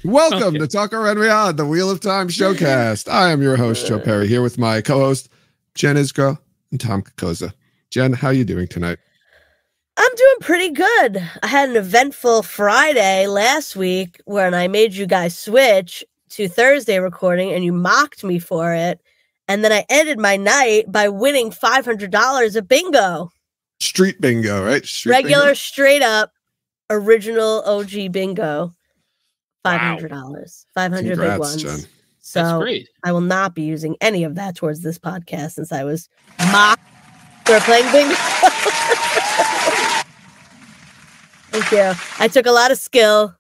Welcome to Tucker and Riyadh, the Wheel of Time showcast. I am your host, Joe Perry, here with my co-host, Jen Isgro and Tom Kokoza. Jen, how are you doing tonight? I'm doing pretty good. I had an eventful Friday last week when I made you guys switch to Thursday recording and you mocked me for it. And then I ended my night by winning $500 at bingo. Street bingo, right? Regular, bingo? Straight up, original OG bingo. $500. Wow. 500 Congrats, big ones. Jen. So that's great. I will not be using any of that towards this podcast since I was mocked for playing bingo. Thank you. I took a lot of skill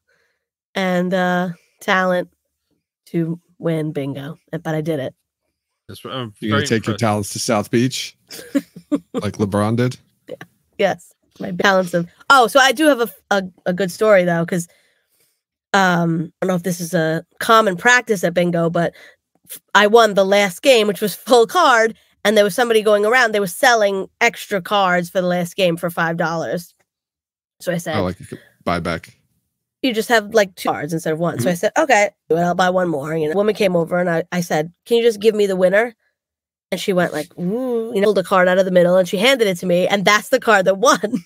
and talent to win bingo, but I did it. You're going to take your talents to South Beach like LeBron did? Yeah. Yes. My balance of... Oh, so I do have a good story, though, because I don't know if this is a common practice at bingo, but I won the last game, which was full card, and there was somebody going around. They were selling extra cards for the last game for $5. So I said, "Oh, like you could buy back. You just have like 2 cards instead of one." So I said, "Okay, I'll buy one more." You know, a woman came over and I said, "Can you just give me the winner?" And she went like, "Ooh," pulled a card out of the middle and she handed it to me, and that's the card that won.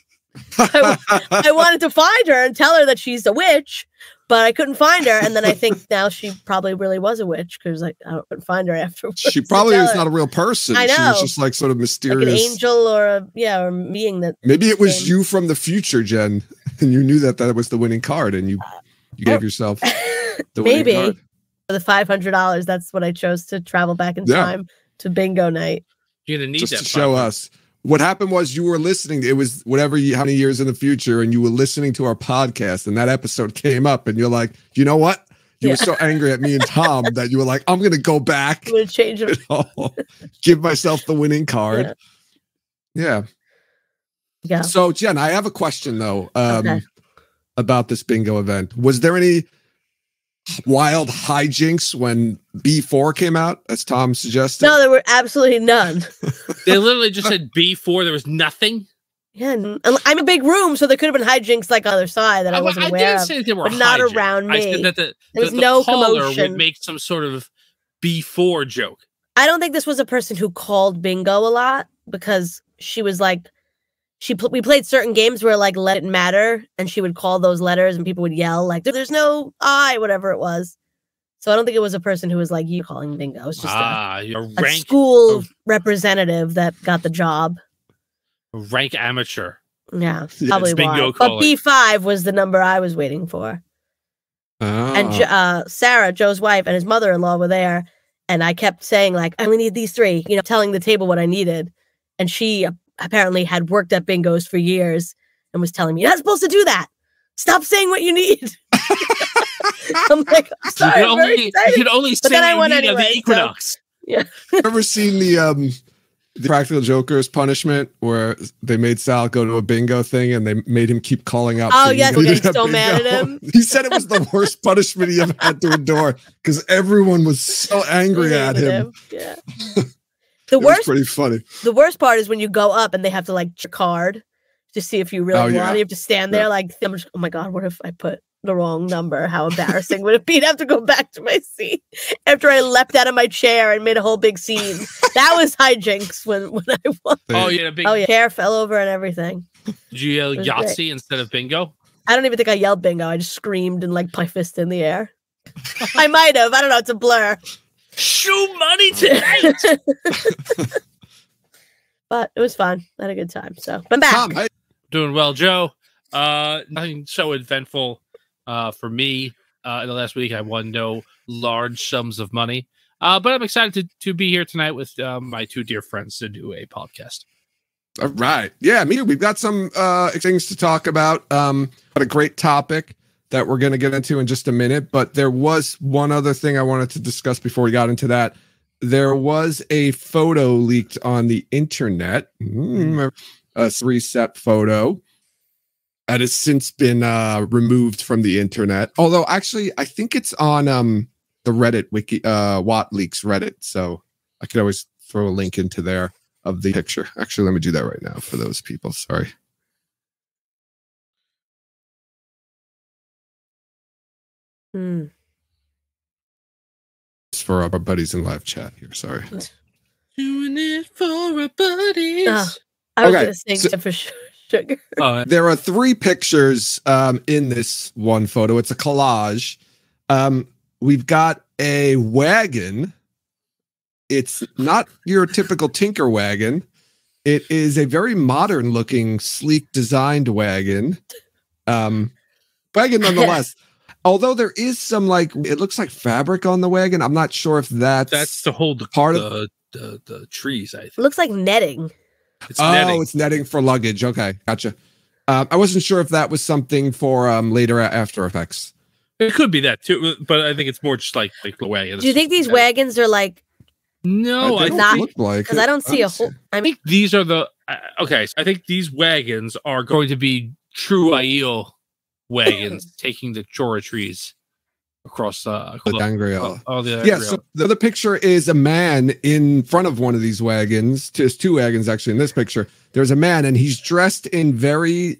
I wanted to find her and tell her that she's a witch, but I couldn't find her. And then I think now she probably really was a witch because I couldn't find her afterwards. She probably was not a real person. I know. She was just like sort of mysterious. Like an angel or a being that. Maybe it was you from the future, Jen, and you knew that was the winning card and you gave yourself the winning card. For the $500, that's what I chose to travel back in time to bingo night. You're going to need just that to show us. What happened was you were listening. It was how many years in the future, and you were listening to our podcast, and that episode came up, and you're like, you know what? You were so angry at me and Tom that you were like, I'm going to go back. I'm going to change it. Give myself the winning card. Yeah. So, Jen, I have a question, though, about this bingo event. Was there any wild hijinks when B4 came out, as Tom suggested? No, there were absolutely none. They literally just said B4. There was nothing. Yeah, and I'm a big room, so there could have been hijinks like on the other side that I wasn't aware of. I didn't say there were but hijinks. not around me. I said that the no caller commotion. would make some sort of B4 joke. I don't think this was a person who called bingo a lot because she was like, we played certain games where like let it matter, and she would call those letters and people would yell like there's no I, whatever it was. So I don't think it was a person who was like you calling bingo. It was just a school representative that got the job. Rank amateur. Yeah, probably why. But B5 was the number I was waiting for. And Sarah, Joe's wife, and his mother-in-law were there, and I kept saying like, I only need these 3, telling the table what I needed. And she apparently had worked at bingos for years and was telling me, "You're not supposed to do that. Stop saying what you need." I'm like, I'm sorry, you can only say what you need of the equinox. So, yeah. Ever seen the Practical Joker's punishment where they made Sal go to a bingo thing and they made him keep calling out? Oh, yes, we're getting so mad at him. He said it was the worst punishment he ever had to endure because everyone was so angry at him. Yeah. The worst, pretty funny. The worst part is when you go up and they have to like check your card to see if you really want. You have to stand there like, oh my God, what if I put the wrong number? How embarrassing would it be to have to go back to my seat after I leapt out of my chair and made a whole big scene? That was hijinks when I won. Oh, yeah, chair fell over and everything. Did you yell Yahtzee instead of bingo? I don't even think I yelled bingo. I just screamed and like my fist in the air. I might have. I don't know. It's a blur. Shoe money tonight. But it was fun. I had a good time. So I'm back. Tom, hey. Doing well, Joe. Nothing so eventful for me in the last week. I won no large sums of money, but I'm excited to be here tonight with my 2 dear friends to do a podcast. All right. Yeah, me too. We've got some things to talk about. What a great topic that we're going to get into in just a minute. But there was one other thing I wanted to discuss before we got into that. There was a photo leaked on the internet, a 3-set photo that has since been removed from the internet. Although, actually, I think it's on the Reddit wiki, Watt Leaks Reddit. So I could always throw a link into there of the picture. Actually, let me do that right now for those people. Sorry. for our buddies in live chat here. Sorry. Doing it for our buddies. I was Okay, going to sing for sugar. There are 3 pictures in this one photo. It's a collage. We've got a wagon. It's not your typical Tinker wagon. It is a very modern looking, sleek designed wagon. Wagon nonetheless. Although there is some it looks like fabric on the wagon. I'm not sure if that's to hold part of the trees. I think It looks like netting. it's netting. it's netting for luggage. Okay, gotcha. I wasn't sure if that was something for later After Effects. It could be that too, but I think it's more just like the wagons. Do you think these wagons are like? No, They I don't not- look like Because it. I don't see a whole. I I mean, think these are the okay. So I think these wagons are going to be true Aiel wagons taking the Chora trees across the Dangreal. the Yeah, so the other picture is a man in front of one of these wagons. There's 2 wagons actually in this picture. There's a man and he's dressed in very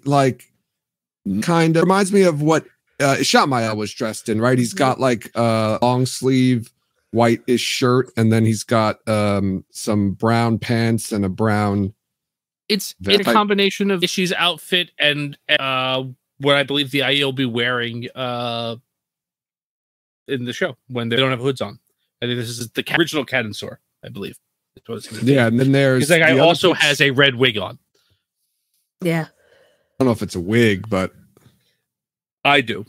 kind of reminds me of what Ishamael was dressed in, right? He's got long sleeve white-ish shirt, and then he's got some brown pants and a brown. It's a combination of Ishi's outfit and what I believe the Aiel will be wearing in the show when they don't have hoods on. I think this is the original Cadensor, I believe. Yeah, and then there's because that guy also has a red wig on. yeah. I don't know if it's a wig, but I do.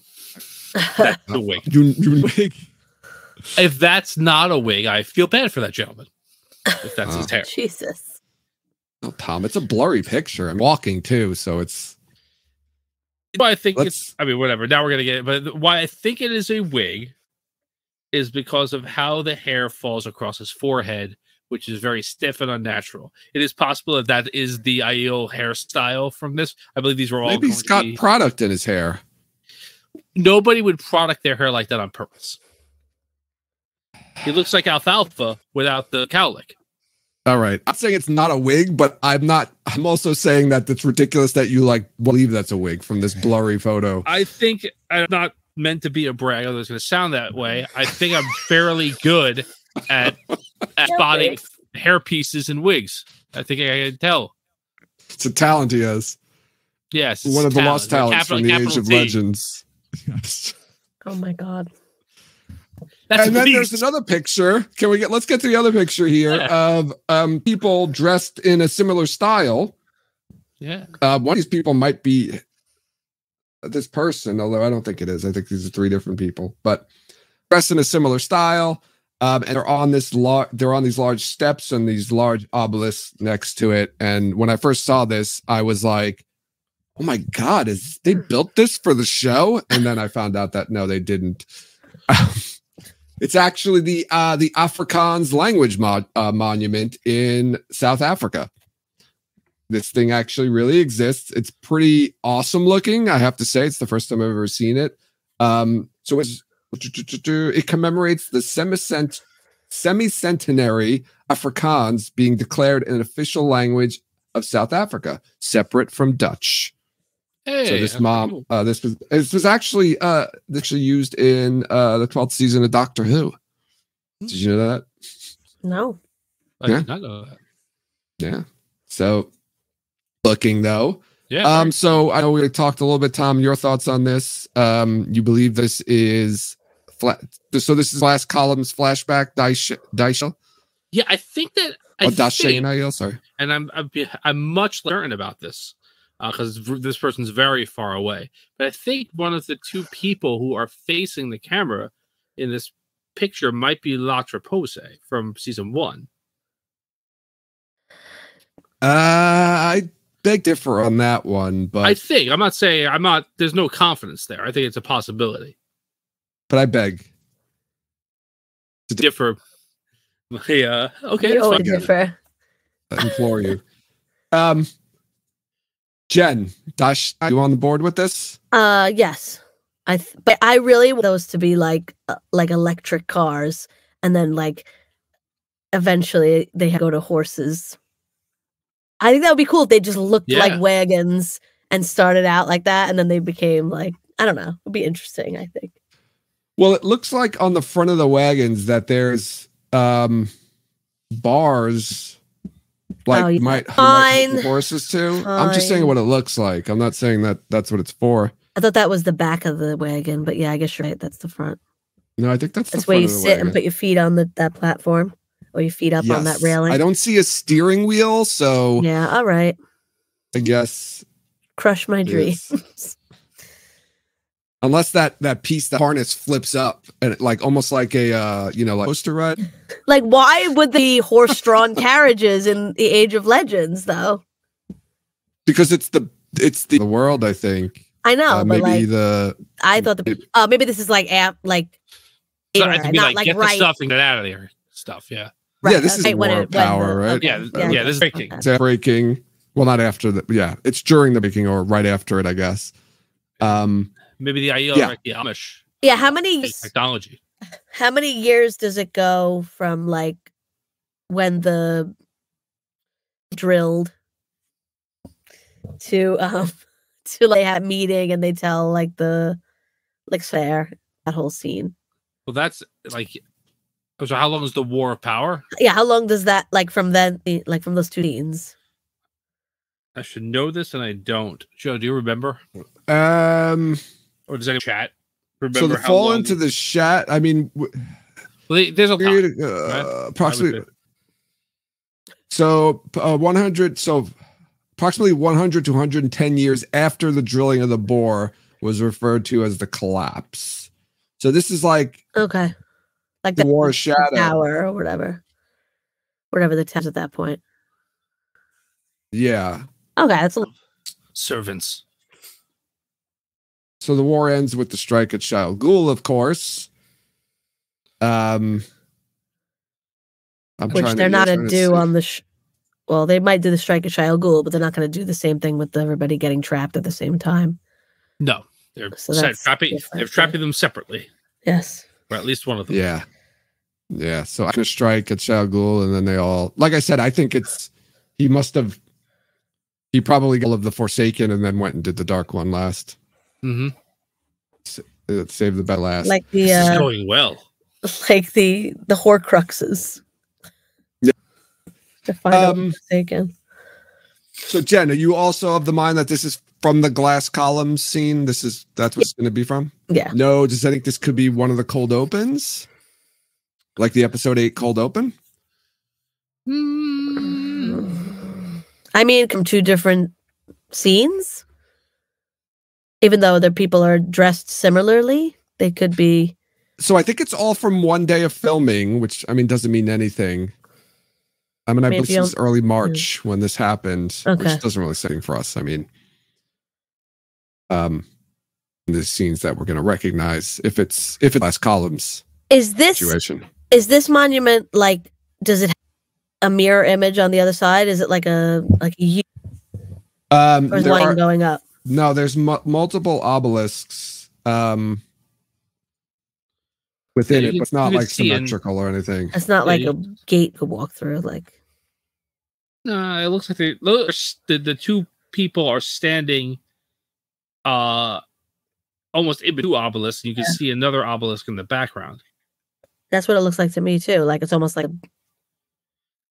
That's the wig. you wig. If that's not a wig, I feel bad for that gentleman. If that's his hair. Jesus. Oh, Tom, it's a blurry picture. I'm walking too, so it's. Why I think it's. I mean, whatever. Now we're gonna get it, but why I think it is a wig is because of how the hair falls across his forehead, which is very stiff and unnatural. It is possible that that is the Aiel hairstyle from this. I believe these were all. Maybe he's got product in his hair. Nobody would product their hair like that on purpose. He looks like alfalfa without the cowlick. All right. I'm saying it's not a wig, but I'm also saying that it's ridiculous that you believe that's a wig from this blurry photo. I think I'm not meant to be a brag, although it's going to sound that way. I think I'm fairly good at spotting hair pieces and wigs. I think I can tell. It's a talent he has. Yes. One of the lost talents from the Age of Legends. Yes. Oh my God. And then there's another picture. Let's get to the other picture here of people dressed in a similar style. Yeah. One of these people might be this person, although I don't think it is. I think these are 3 different people, but dressed in a similar style. And they're on these large steps and these large obelisks next to it. And when I first saw this, I was like, oh my God, they built this for the show? And then I found out that no, they didn't. It's actually the Afrikaans language monument in South Africa. This thing actually really exists. It's pretty awesome looking, I have to say. It's the first time I've ever seen it. So it commemorates the semi-centenary Afrikaans being declared an official language of South Africa, separate from Dutch. Hey, so this was actually used in the 12th season of Doctor Who. Did you know that? No. I did not know that. Yeah. So looking though. Yeah. So I know we talked a little bit, Tom, your thoughts on this. You believe this is flat. So this is last column's flashback, Daisha? Yeah, I think that Sorry. And I'm much certain about this. Because this person's very far away. But I think one of the 2 people who are facing the camera in this picture might be La Trepose from season 1. I beg differ on that one, but there's no confidence there. I think it's a possibility. But I beg to differ. Yeah, okay. You always differ. I implore you. Jen, Dash, are you on the board with this? Yes. But I really want those to be like electric cars, and then eventually they go to horses. I think that would be cool if they just looked like wagons and started out like that, and then they became I don't know. It would be interesting, I think. Well, it looks like on the front of the wagons that there's bars, like you might hook the horses to. I'm just saying what it looks like. I'm not saying that that's what it's for. I thought that was the back of the wagon, but yeah, I guess you're right. That's the front. No, I think that's the where front you of the sit wagon. and put your feet on that platform, or your feet up on that railing. I don't see a steering wheel, so yeah, all right. I guess crush my dreams. Unless that piece, the harness flips up and it, like almost like a like coaster ride. Like, why would there be horse-drawn carriages in the Age of Legends, though? Because it's the world, I think. I know, but maybe I thought maybe this is like so not like get right. the stuff and get out of there stuff. Yeah. Right. Yeah, this is war of power, right? Okay. Yeah, this is breaking. It's breaking. Well, not after the. Yeah, it's during the breaking or right after it, I guess. Maybe the idea like the Amish. Yeah, how many technology? How many years does it go from like when the drilled to like have a meeting and they tell like the fair, that whole scene? Well, that's like, so how long is the War of Power? Yeah, how long does that from then from those two scenes? I should know this and I don't. Joe, do you remember? Or does anyone chat remember? So to fall into the chat, I mean, there's a period, approximately. So 100. So approximately 100 to 110 years after the drilling of the bore was referred to as the collapse. So this is like like the War of Shadow Tower or whatever the town's at that point. Yeah. Okay, that's servants. So the war ends with the strike at Shyle Ghul, of course. Which they're not going to do on the. Well, they might do the strike at Shyle Ghul, but they're not going to do the same thing with everybody getting trapped at the same time. No, they're trapping them separately. Yes, or at least one of them. Yeah, yeah. So I'm going to strike at Shyle Ghul, and then they all. Like I said, I think he probably got all of the Forsaken, and then went and did the Dark One last. Mm-hmm. Save the best last. Like the this is going well. Like the Horcruxes. Yeah. To find out Forsaken. So Jen, are you also of the mind that this is from the glass columns scene? That's what it's going to be from? Yeah. No, does I think this could be one of the cold opens? Like the episode 8 cold open? I mean, from two different scenes. Even though the people are dressed similarly, they could be. So I think it's all from one day of filming, which I mean doesn't mean anything. I mean, I believe this is early March when this happened, which doesn't really say anything for us. I mean, the scenes that we're going to recognize if it's last columns. Is this situation? Is this monument like? Does it have a mirror image on the other side? Is it like a U? Or is one going up? No, there's multiple obelisks within it, but it's not like symmetrical or anything. It's not like a gate to walk through. Like, no, it looks like the two people are standing, almost in between obelisks, and you can see another obelisk in the background. That's what it looks like to me too. Like it's almost like a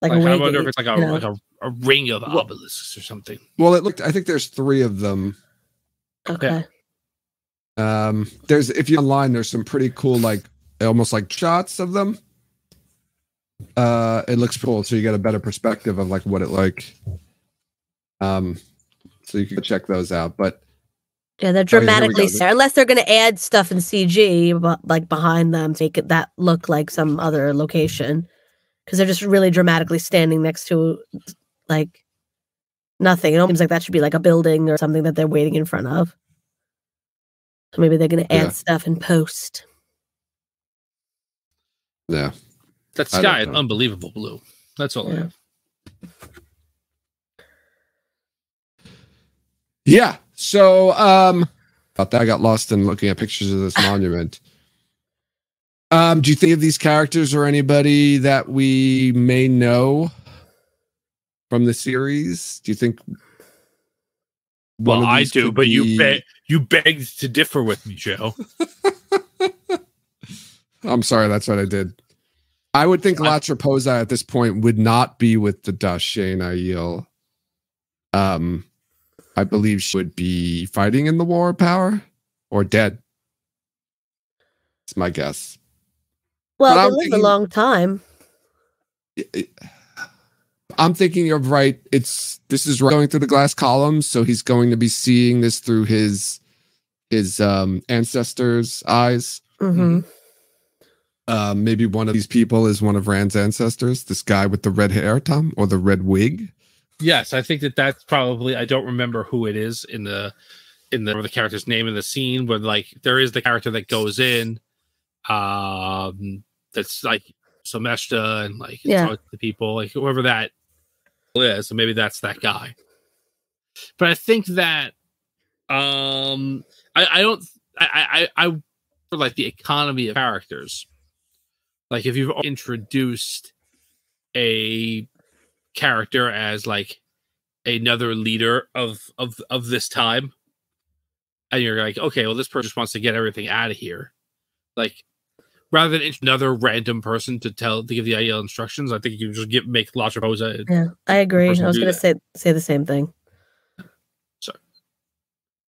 I way wonder gate, if it's like a ring of obelisks or something. Well, I think there's 3 of them. Okay. If you're online, there's some pretty cool, like almost like shots of them. It looks cool, so you get a better perspective of like what it like. So you can check those out. But yeah, they're dramatically unless they're going to add stuff in CG, like behind them, to make that look like some other location, because they're just really dramatically standing next to like nothing. It almost seems like that should be like a building or something that they're waiting in front of. So maybe they're going to add stuff in post. Yeah. That sky is unbelievable blue. That's all I have. Yeah. So thought that I got lost in looking at pictures of this monument. Do you think of these characters or anybody that we may know from the series? Do you think? Well, I do, but you begged to differ with me, Joe. I'm sorry, that's what I did. I would think La Traposa at this point would not be with the Dashane Aiel. I believe she would be fighting in the War of Power or dead. It's my guess. Well, they live a long time. I'm thinking you're right. This is going through the glass columns, so he's going to be seeing this through his ancestors' eyes. Mm-hmm. Maybe one of these people is one of Rand's ancestors. This guy with the red hair, Tom, or the red wig. Yes, I think that's probably. I don't remember who it is in the character's name in the scene, but like there is the character that goes in. That's like Someshta and like talk to people, like whoever that is. So maybe that's that guy. But I think that I for like the economy of characters. Like if you've introduced a character as like another leader of this time, and you're like, okay, well, this person just wants to get everything out of here. Like, rather than another random person to give the Aiel instructions, I think you just make La Traposa. Yeah, I agree. I was going to say the same thing. Sorry.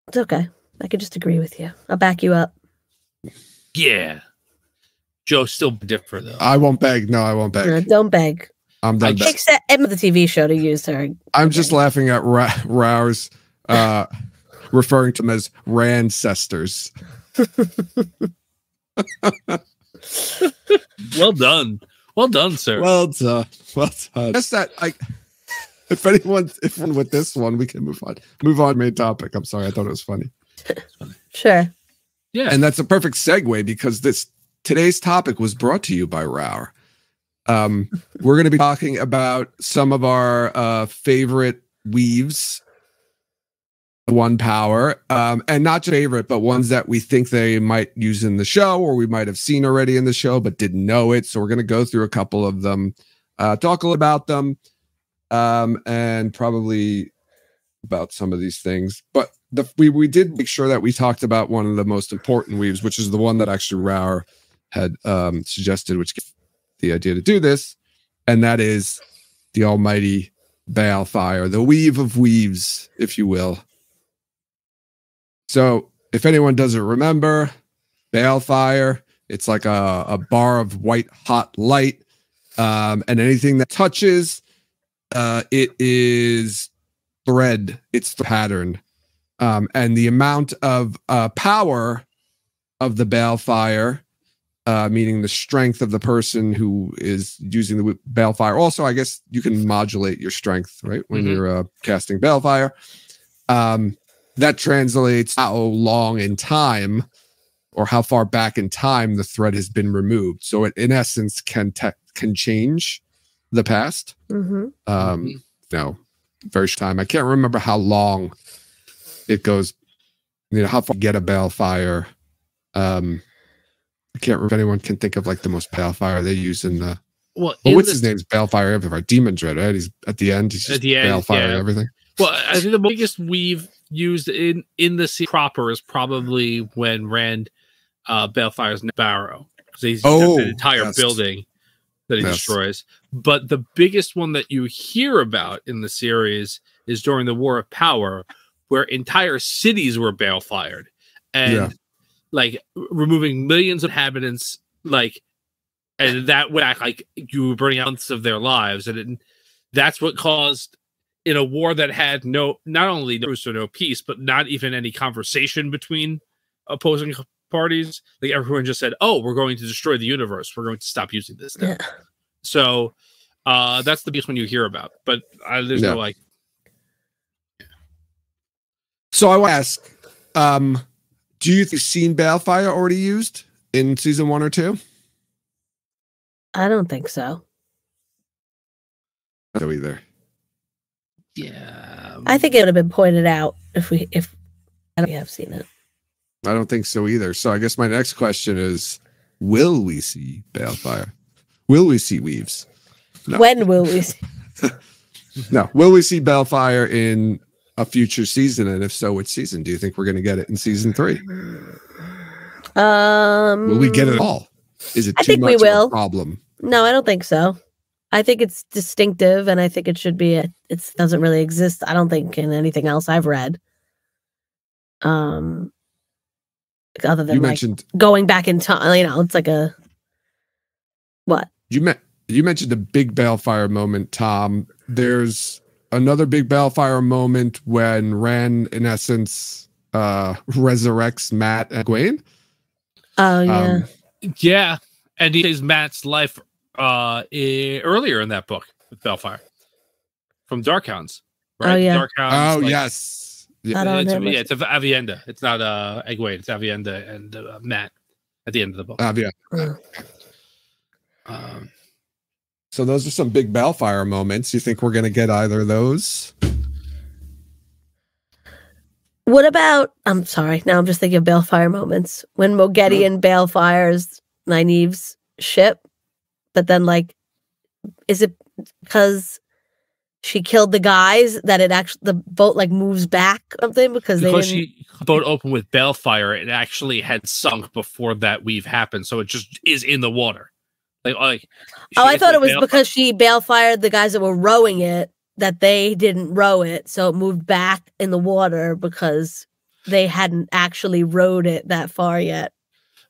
It's okay. I could just agree with you. I'll back you up. Yeah. Joe's still different, though. I won't beg. No, I won't beg. No, don't beg. I'm done. Except Emma, the TV show, to use her. I'm just laughing at Rau's referring to them as Rancestors. Well done, sir. Well done. Just that, if anyone with this one, we can move on. Main topic. I'm sorry, I thought it was funny. Sure. Yeah, and that's a perfect segue because today's topic was brought to you by Rau. We're going to be talking about some of our favorite weaves. One Power, and not just favorite, but ones that we think they might use in the show or we might have seen already in the show but didn't know it. So we're going to go through a couple of them, talk a little about them, and probably about some of these things. But we did make sure that we talked about one of the most important weaves, which is the one that actually Rau had suggested, which gave the idea to do this, and that is the almighty Balefire, the weave of weaves, if you will. So if anyone doesn't remember, Balefire, it's like a bar of white hot light, and anything that touches, it is thread. It's the pattern, and the amount of power of the Balefire, meaning the strength of the person who is using the Balefire. Also, I guess you can modulate your strength, right, when you're casting Balefire. That translates how long in time or how far back in time the thread has been removed. So it, in essence, can change the past. No, very short time. I can't remember how long it goes, how far you get a Balefire. I can't remember if anyone can think of like the most Balefire they use in the... what's his name's Balefire everywhere? Demon Dread, right? He's at the end. He's just Balefire and everything. Well, I think the biggest weave used in the sea proper is probably when Rand Balefire's Barrow, because he's an entire building that he destroys. But the biggest one that you hear about in the series is during the War of Power, where entire cities were Balefired and like removing millions of inhabitants, and that would act like you were burning out months of their lives, and that's what caused, in a war that had not only no truce or no peace, but not even any conversation between opposing parties, like everyone just said, "Oh, we're going to destroy the universe. We're going to stop using this now." So that's the biggest one you hear about. But there's no like. So I want to ask, do you think you've seen Balefire already used in season 1 or 2? I don't think so. I don't either. Yeah, I think it would have been pointed out if we have seen it. I don't think so either. So I guess my next question is, will we see Balefire? Will we see weaves? No. When will we see? No. Will we see Balefire in a future season? And if so, which season? Do you think we're going to get it in season 3? Will we get it all? Is it I too think we much of will. a problem? No, I don't think so. I think it's distinctive, and I think it should be. It doesn't really exist. I don't think in anything else I've read. Other than You like mentioned going back in time, it's like a what? you mentioned a big Balefire moment, Tom. There's another big Balefire moment when Rand, in essence, resurrects Matt and Egwene. Oh yeah. Yeah, and he saves Matt's life earlier in that book with Balefire from Darkhounds, right? Oh, yeah. Darkhounds. Oh yes, Not on him. It's Avienda. It's not Egwene. It's Avienda and Matt at the end of the book. yeah. So those are some big Balefire moments. You think we're going to get either of those? What about? I'm sorry. Now I'm just thinking of Balefire moments when Mogedion Balefires Nynaeve's ship, but then is it because she killed the guys that the boat moves back or something because she boat opened with Balefire, it actually had sunk before that weave happened, so it just is in the water. I thought it was because she Balefired the guys that were rowing it, that they didn't row it, so it moved back in the water because they hadn't actually rowed it that far yet.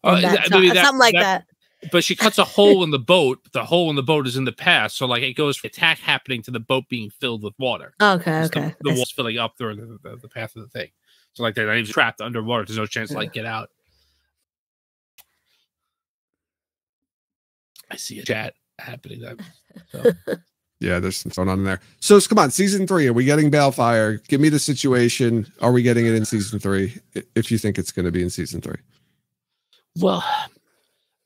Something like that. But she cuts a hole in the boat. The hole in the boat is in the past, so it goes from attack happening to the boat being filled with water. Okay. The wall's filling up through the path of the thing. So they're not even trapped underwater. There's no chance to get out. I see a chat happening there. So. Yeah, there's some going on in there. So come on, season 3. Are we getting Balefire? Give me the situation. Are we getting it in season 3? If you think it's going to be in season 3. Well,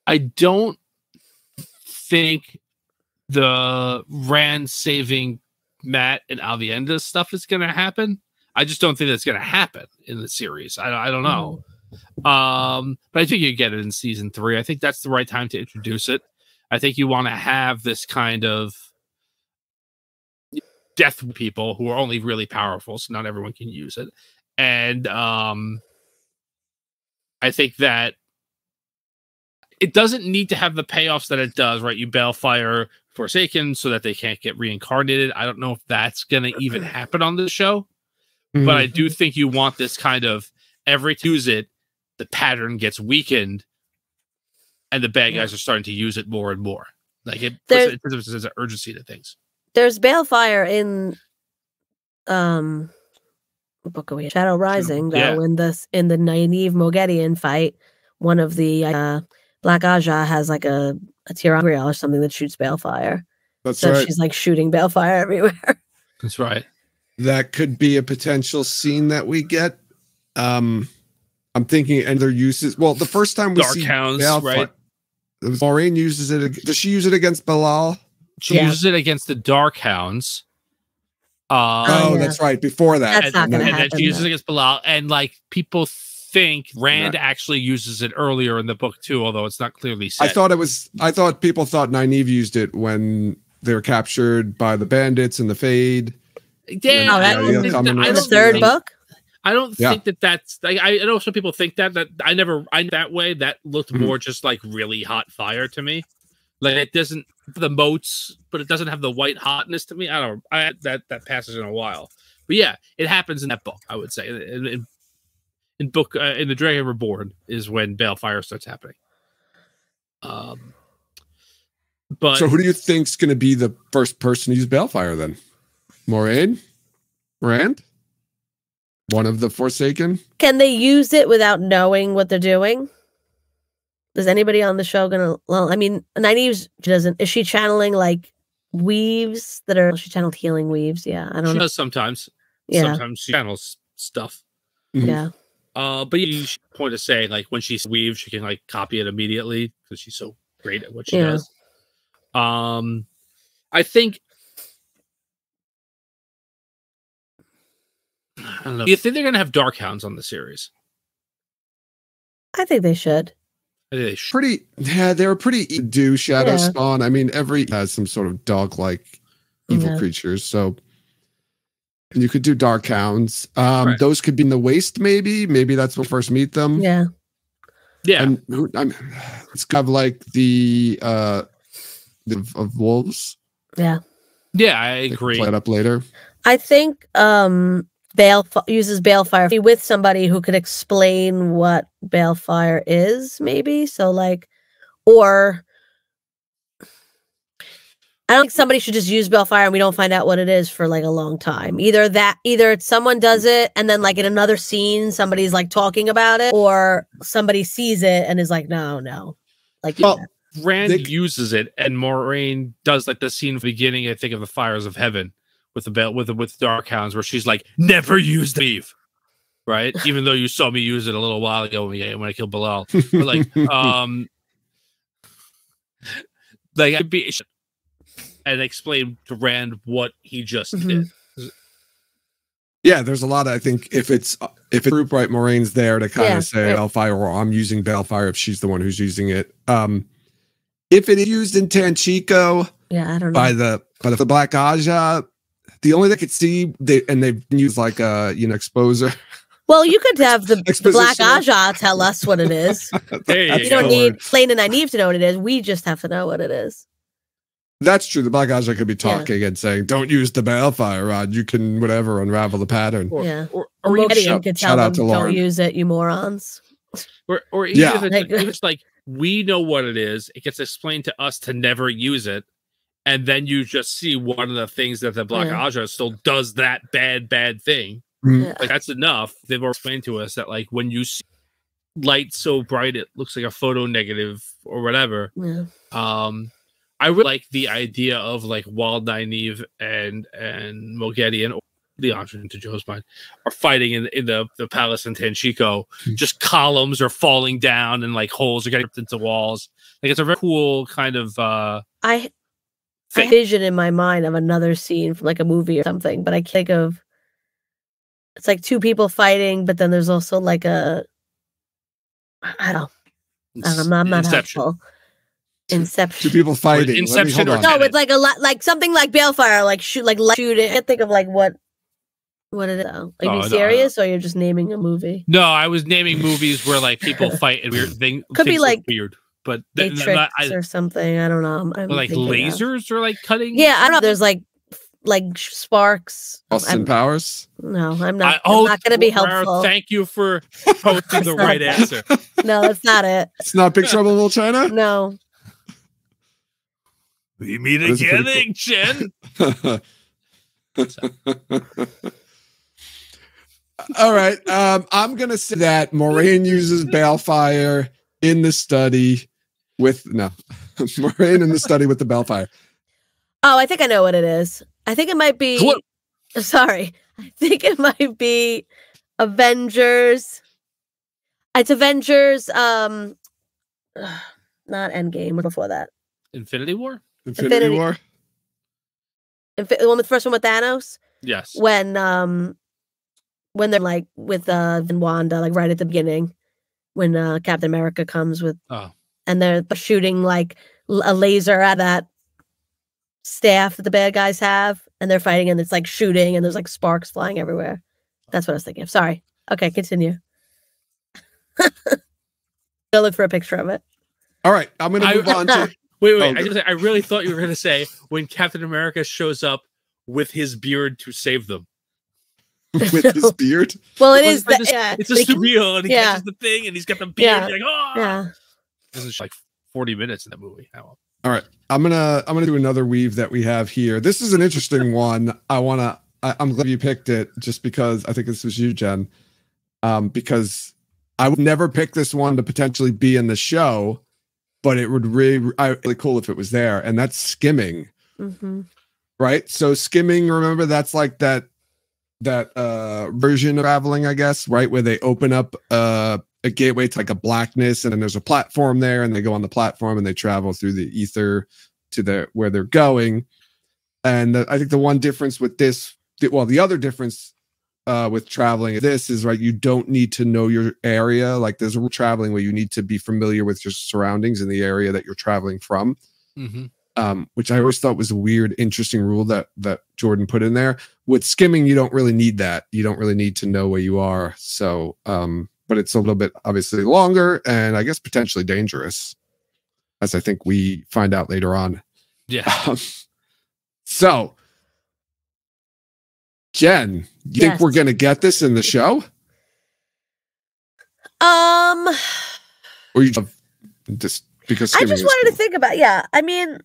I don't think the Rand saving Matt and Avienda stuff is going to happen. I just don't think that's going to happen in the series. I don't know. But I think you get it in season 3. I think that's the right time to introduce it. I think you want to have this kind of death people who are only really powerful, so not everyone can use it. And I think that it doesn't need to have the payoffs that it does, right? You Balefire Forsaken so that they can't get reincarnated. I don't know if that's going to even happen on the show, but I do think you want this kind of every use it, the pattern gets weakened, and the bad guys are starting to use it more and more. It puts an urgency to things. There's Balefire in Book of Shadow Rising, though. In the Nynaeve Mogedion fight, one of the Black Aja has a Tirangriel or something that shoots Balefire. That's right. She's shooting Balefire everywhere. That's right. That could be a potential scene that we get. I'm thinking other uses. Well, the first time we see Darkhounds, right? Moiraine uses it. Does she use it against Bilal? She uses it against the Darkhounds. That's right. Before that, that's not going to happen. And then she uses it against Bilal, and people think Rand actually uses it earlier in the book too, although it's not clearly said. I thought people thought Nynaeve used it when they were captured by the bandits and the Fade. Yeah, in the third book. I don't think that's. I know some people think that that way. That looked more just really hot fire to me. It doesn't the moats, but it doesn't have the white hotness to me. I don't. That passes in a while, but yeah, it happens in that book. I would say in the Dragon Reborn is when Balefire starts happening. But so who do you think's going to be the first person to use Balefire then? Moiraine? Rand? One of the Forsaken? Can they use it without knowing what they're doing? Is anybody on the show gonna? Well, I mean, Nynaeve doesn't. Is she channeling weaves that are? She channeled healing weaves. Yeah, I don't know. She does sometimes. Yeah. Sometimes she channels stuff. Yeah. But you point to say when she weaves, she can copy it immediately because she's so great at what she does. I think. I don't know. Do you think they're gonna have Darkhounds on the series? I think they should. They should. Pretty, yeah, they were pretty easy to do. Shadow Spawn. I mean, every has some sort of dog-like evil creatures, so you could do Darkhounds. Those could be in the Waste, maybe. Maybe that's when we first meet them. Yeah. Yeah. And it's kind of like the of wolves. Yeah. Yeah, I agree. Play it up later. I think uses balefire with somebody who could explain what balefire is, maybe. So like, or I don't think somebody should just use balefire and we don't find out what it is for like a long time. Either someone does it and then like in another scene somebody's like talking about it, or somebody sees it and is like, no, like. Well, Rand uses it, and Moraine does like the scene from the beginning, I think, of the Fires of Heaven with the Dark Hounds, where she's like, "Never use the leave," right? Even though you saw me use it a little while ago when I killed Bilal, but like, like I'd be and explain to Rand what he just did. Yeah, there's a lot of, I think if it's group right, Moraine's there to kind of say Balefire, or I'm using Balefire if she's the one who's using it. If it is used in Tanchico, I don't know. by the Black Aja, the only thing I could see they've used like a exposer. Well, you could have the Black Aja tell us what it is. You don't need Plain and Nynaeve to know what it is. We just have to know what it is. That's true. The Black Aja could be talking and saying, "Don't use the Balefire rod. You can whatever unravel the pattern." Or Gideon could tell them, "Don't use it, you morons." Or even if it's like, we know what it is, it gets explained to us to never use it, and then you just see one of the things that the Black Aja still does that bad thing. Like that's enough. They've already explained to us that like when you see light so bright it looks like a photo negative or whatever. I really like the idea of like while Nynaeve and Moghedien, or the option to Joe's mind, are fighting in the palace in Tanchico, just columns are falling down and like holes are getting ripped into walls. Like it's a very cool kind of I vision in my mind of another scene from like a movie or something, but I can't think of. It's like two people fighting, but then there's also like I'm not helpful. Inception. Two people fighting. Inception. No, it's like like something like Balefire, like shoot. I can't think of like what it is. Are you serious, or you're just naming a movie? No, I was naming movies where like people fight and weird things. Could be like weird, but Matrix or something. I don't know. Like lasers or like cutting. Yeah, I don't know. There's like sparks. Austin Powers. No, I'm not. I'm not going to be helpful. Thank you for posting the right answer. No, that's not it. It's not Big Trouble in Little China. No. We meet again, Jen. All right. I'm gonna say that Moraine uses Balefire in the study Moraine in the study with the Balefire. Oh, I think I know what it is. I think it might be. Sorry, I think it might be Avengers. It's Avengers. Not Endgame. Before that, Infinity War. Infinity War. The one with the first one with Thanos. Yes. When they're like with Wanda, like right at the beginning, when Captain America comes with, and they're shooting like a laser at that staff that the bad guys have, and they're fighting, and it's like shooting, and there's like sparks flying everywhere. That's what I was thinking of. Sorry. Okay, continue. I'll look for a picture of it. All right, I'm gonna move on to. Wait. I really thought you were going to say when Captain America shows up with his beard to save them. With his beard? Well, it is. It's a surreal, and he catches the thing, and he's got the beard. Yeah. You're like, oh! Yeah. This is like 40 minutes in that movie. All right, I'm gonna do another weave that we have here. This is an interesting one. I'm glad you picked it, just because I think this was you, Jen. Because I would never pick this one to potentially be in the show. But it would really cool if it was there, and that's skimming, right? So skimming, remember, that's like that version of traveling, I guess, right, where they open up a gateway to like a blackness, and then there's a platform there, and they go on the platform and they travel through the ether to where they're going. And I think the one difference with this, the other difference with traveling this is, right, you don't need to know your area. Like there's a traveling where you need to be familiar with your surroundings in the area that you're traveling from, which I always thought was a weird, interesting rule that Jordan put in there. With skimming, you don't really need that. You don't really need to know where you are. So but it's a little bit obviously longer and I guess potentially dangerous, as I think we find out later on. Yeah. So, Jen, you think we're going to get this in the show? Or you just because I just wanted to think about, I mean,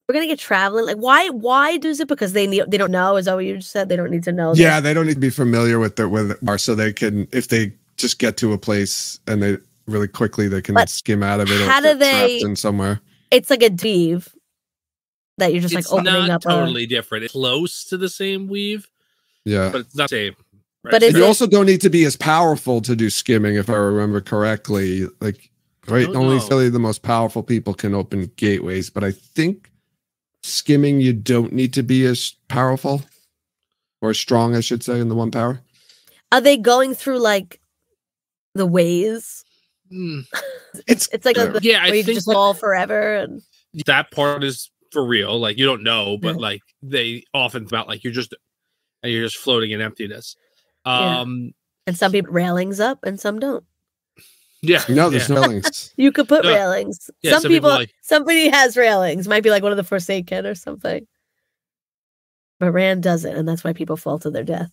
we're gonna get traveling. Like, why do it? Because they don't know. Is that what you just said? They don't need to know. Yeah, they don't need to be familiar with it, so they can, if they just get to a place and they really quickly they can skim out of it. How do they in somewhere? It's like a weave that you're just it's like opening up. Totally different. It's close to the same weave. Yeah, but it's not the same. Right? But you also don't need to be as powerful to do skimming, if I remember correctly. Like, right? Only really the most powerful people can open gateways, but I think skimming, you don't need to be as powerful or as strong, I should say, in the one power. Are they going through like the ways? It's like I where you think just fall forever. And that part is for real. Like, you don't know, but like they often about like you're just floating in emptiness. And some people railings up and some don't. Yeah. No, there's no railings. You could put railings. Yeah, some people somebody has railings. Might be like one of the Forsaken or something. But Rand doesn't, and that's why people fall to their death.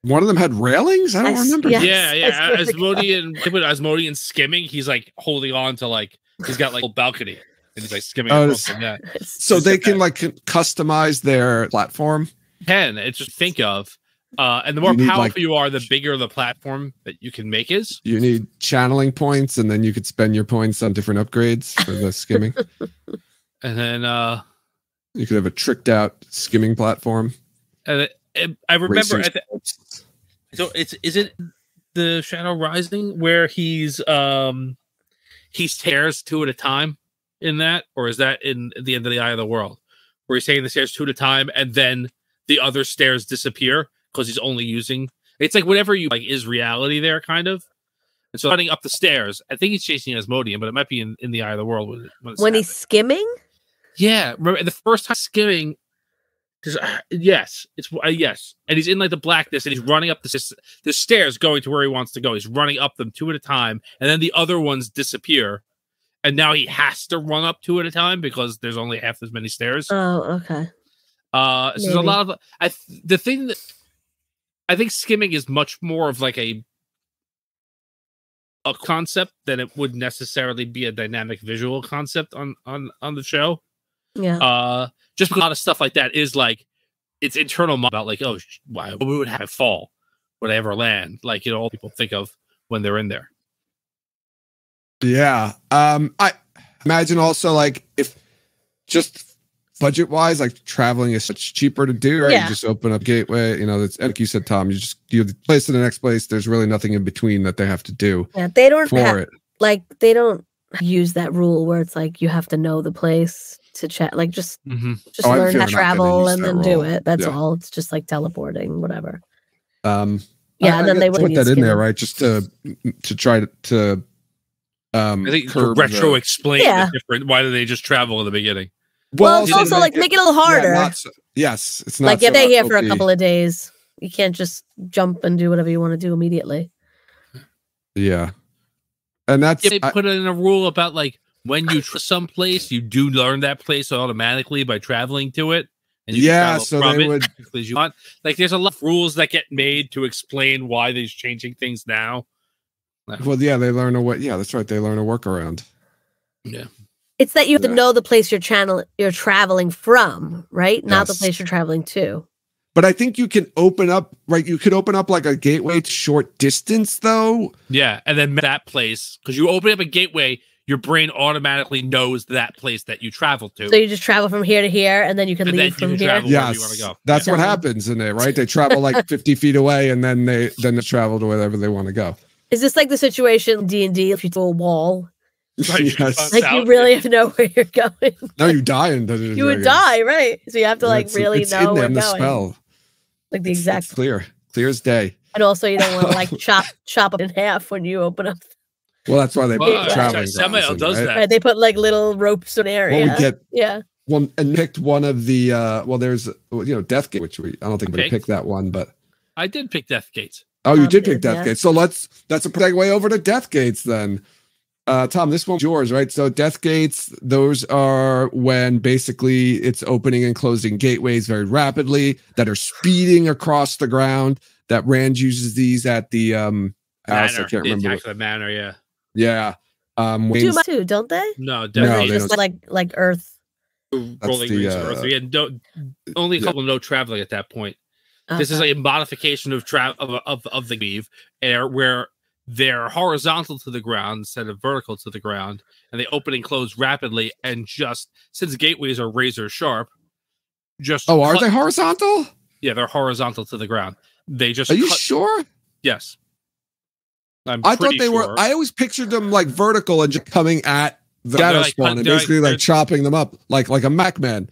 One of them had railings? I don't remember. Yes, Asmodean skimming, he's like holding on to like he's got like a balcony and he's like skimming across them. Yeah. So they can like customize their platform. It's just think of and the more powerful you are, the bigger the platform that you can make is. You need channeling points, and then you could spend your points on different upgrades for the skimming. And then you could have a tricked out skimming platform. And I remember so is it the Shadow Rising where he stairs two at a time in that, or is that in the end of the Eye of the World where he's taking the stairs two at a time and then the other stairs disappear because he's only using it's like whatever you like is reality there kind of. And so running up the stairs, I think he's chasing Asmodean, but it might be in the Eye of the World when he's skimming. Yeah, remember the first time skimming. Yes, it's yes, and he's in like the blackness, and he's running up the stairs, going to where he wants to go. He's running up them two at a time, and then the other ones disappear, and now he has to run up two at a time because there's only half as many stairs. Oh, okay. So there's a lot of the thing that I think skimming is much more of like a concept than it would necessarily be a dynamic visual concept on the show. Yeah. Just because a lot of stuff like that is like it's internal about like, oh, why would have it fall? Would I ever land? Like, you know, all people think of when they're in there. Yeah. I imagine also like if just budget wise, like traveling is much cheaper to do, right? Yeah. You just open up gateway, you know, that's like you said, Tom, you place to the next place. There's really nothing in between that they have to do. Yeah, they don't they don't use that rule where it's like you have to know the place to chat. Like just learn how to travel and then do it. That's all. It's just like teleporting, whatever. And then they put that in there, right? Just to try to I think retro explain the different. Why do they just travel in the beginning? Well, it's also like make it a little harder. Yes, it's not like if they're here for a couple of days, you can't just jump and do whatever you want to do immediately. Yeah, and that's they put in a rule about like when you someplace, you do learn that place automatically by traveling to it. And you so they would. You want. Like there's a lot of rules that get made to explain why they're changing things now. Well, yeah, they learn a what? Yeah, that's right. They learn a workaround. Yeah. It's that you have to know the place you're traveling from, right? Not the place you're traveling to. But I think you can open up, right? You could open up like a gateway to short distance, though. Yeah, and then that place, because you open up a gateway, your brain automatically knows that place that you travel to. So you just travel from here to here, and then you can leave from here. Yes, you want to go. That's what happens in there, right? They travel like 50 feet away, and then they travel to wherever they want to go. Is this like the situation in D&D if you do a wall? Right, yes. Like you really have to know where you're going. No, you die in Dungeons. You would die, right? So you have to like really know where you're going. Spell. Like the exact it's clear as day. And also you don't want to like chop up in half when you open up. Well, that's why they put traveling. Samael does that. Right, they put like little ropes in area. one and picked one of the there's Death Gate, which I don't think we picked that one, but I did pick Death Gates. Oh, you did pick Death Gates. So that's a segue over to Death Gates then. Tom, this one's yours, right? So Death Gates, those are when basically it's opening and closing gateways very rapidly that are speeding across the ground. That Rand uses these at the house. I can't remember. The manor, yeah. Yeah. Do too, don't they? No, they just like Earth. Rolling rings of Earth. Yeah, only a couple no traveling at that point. Okay. This is a modification of the weave, where they're horizontal to the ground instead of vertical to the ground, and they open and close rapidly. And just since gateways are razor sharp, are they horizontal? Yeah, they're horizontal to the ground. They just are you sure? Yes, I thought they were. I always pictured them like vertical and just coming at the shadow spawn and basically like chopping them up like a Mac man.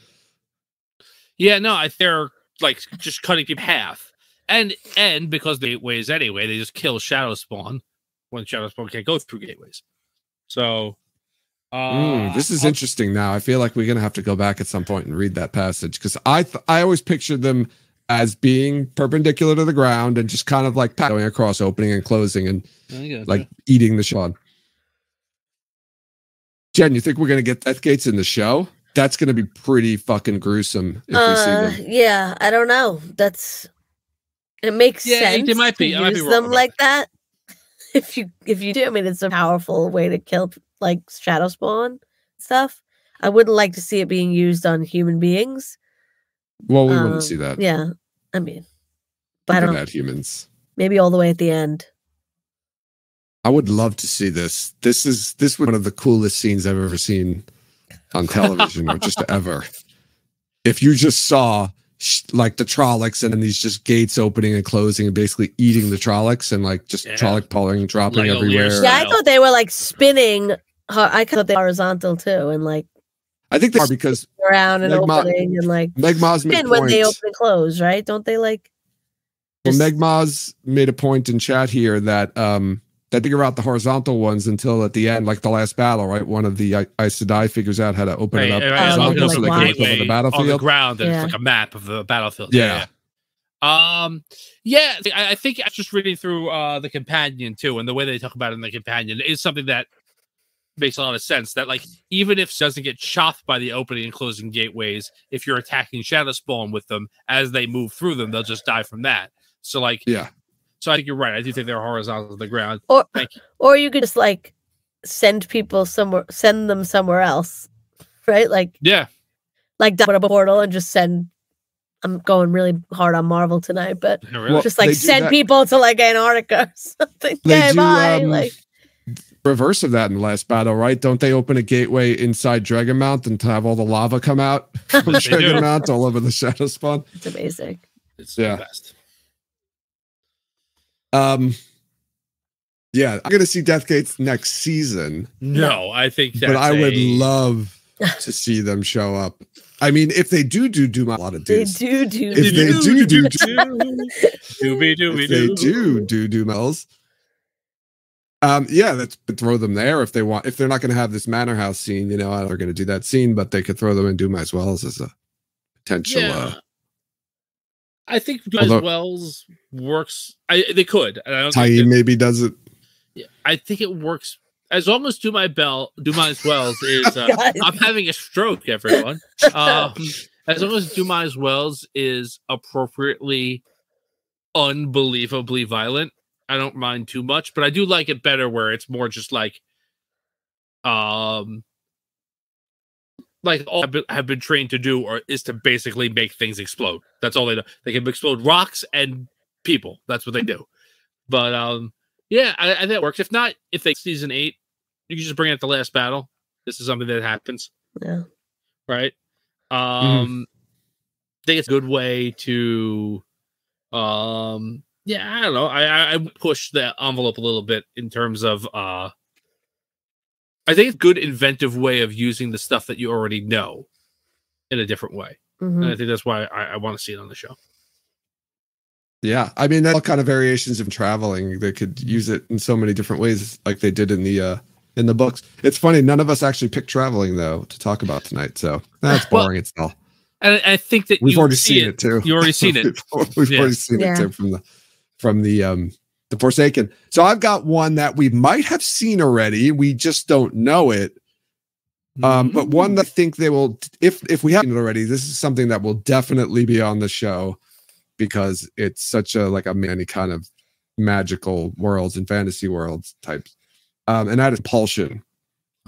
Yeah, no, they're like just cutting people half. And because the gateways anyway, they just kill shadow spawn when shadow spawn can't go through gateways. So this is interesting now. I feel like we're gonna have to go back at some point and read that passage, because I always pictured them as being perpendicular to the ground and just kind of like going across, opening and closing, and like eating the shawn. Jen, you think we're gonna get Death Gates in the show? That's gonna be pretty fucking gruesome if we see them. Yeah, I don't know. It makes sense. It might be. To use them like that. If you do, I mean, it's a powerful way to kill like shadow spawn stuff. I wouldn't like to see it being used on human beings. Well, we wouldn't see that. Yeah, I mean, but I don't know. Humans. Maybe all the way at the end. I would love to see this. This was one of the coolest scenes I've ever seen on television, or just ever. If you just saw like the Trollocs and then these just gates opening and closing and basically eating the Trollocs and like just Trolloc pulling, dropping like everywhere. Yeah, I thought they were like spinning. I thought they were horizontal too, and like I think they are, because around and opening and like Megma's made when they open and close, right? Don't they like? Well, Megma's made a point in chat here that they figure out the horizontal ones until at the end, like the last battle, right? One of the Aes Sedai figures out how to open it up horizontal so they can look over the battlefield. On the ground, and it's like a map of the battlefield. Yeah. I think I was just reading through the companion too, and the way they talk about it in the companion is something that makes a lot of sense. That like even if it doesn't get chopped by the opening and closing gateways, if you're attacking shadow spawn with them as they move through them, they'll just die from that. So like So I think you're right. I do think they're horizontal to the ground. Or you could just like send them somewhere else, right? Like open up a portal and just send. I'm going really hard on Marvel tonight, but just like send people to like Antarctica or something. They do reverse of that in the last battle, right? Don't they open a gateway inside Dragonmount and have all the lava come out from Dragonmount all over the shadow spawn? It's amazing. It's the best. Yeah, I'm gonna see Death Gates next season. No, I think that's but I would love to see them show up. I mean, if they do a lot of dudes. They do Mells. Let's throw them there if they want. If they're not going to have this Manor House scene, they're going to do that scene, but they could throw them in Doom as Wells as a potential. I think Doom as Wells works. They could. I don't think maybe does it. Yeah, I think it works as long as Doom as Wells is. I'm having a stroke, everyone. As long as Doom as Wells is appropriately, unbelievably violent, I don't mind too much, but I do like it better where it's more just like all have been trained to do is to basically make things explode. That's all they do. They can explode rocks and people. That's what they do. But I think it works. If not, if they season 8, you can just bring it at the last battle. This is something that happens. Yeah. Right. I think it's a good way to I don't know. I push the envelope a little bit in terms of I think it's a good inventive way of using the stuff that you already know in a different way. Mm-hmm. And I think that's why I want to see it on the show. Yeah. I mean, all kind of variations of traveling. They could use it in so many different ways, like they did in the in the books. It's funny, none of us actually picked traveling though to talk about tonight, so that's boring. Well, it's all. And I think that We've already seen it too. You already seen it. We've already seen it too from the Forsaken. So I've got one that we might have seen already. We just don't know it. But one that I think they will, if we haven't already, this is something that will definitely be on the show because it's such a like a many kind of magical worlds and fantasy worlds types. And that is compulsion.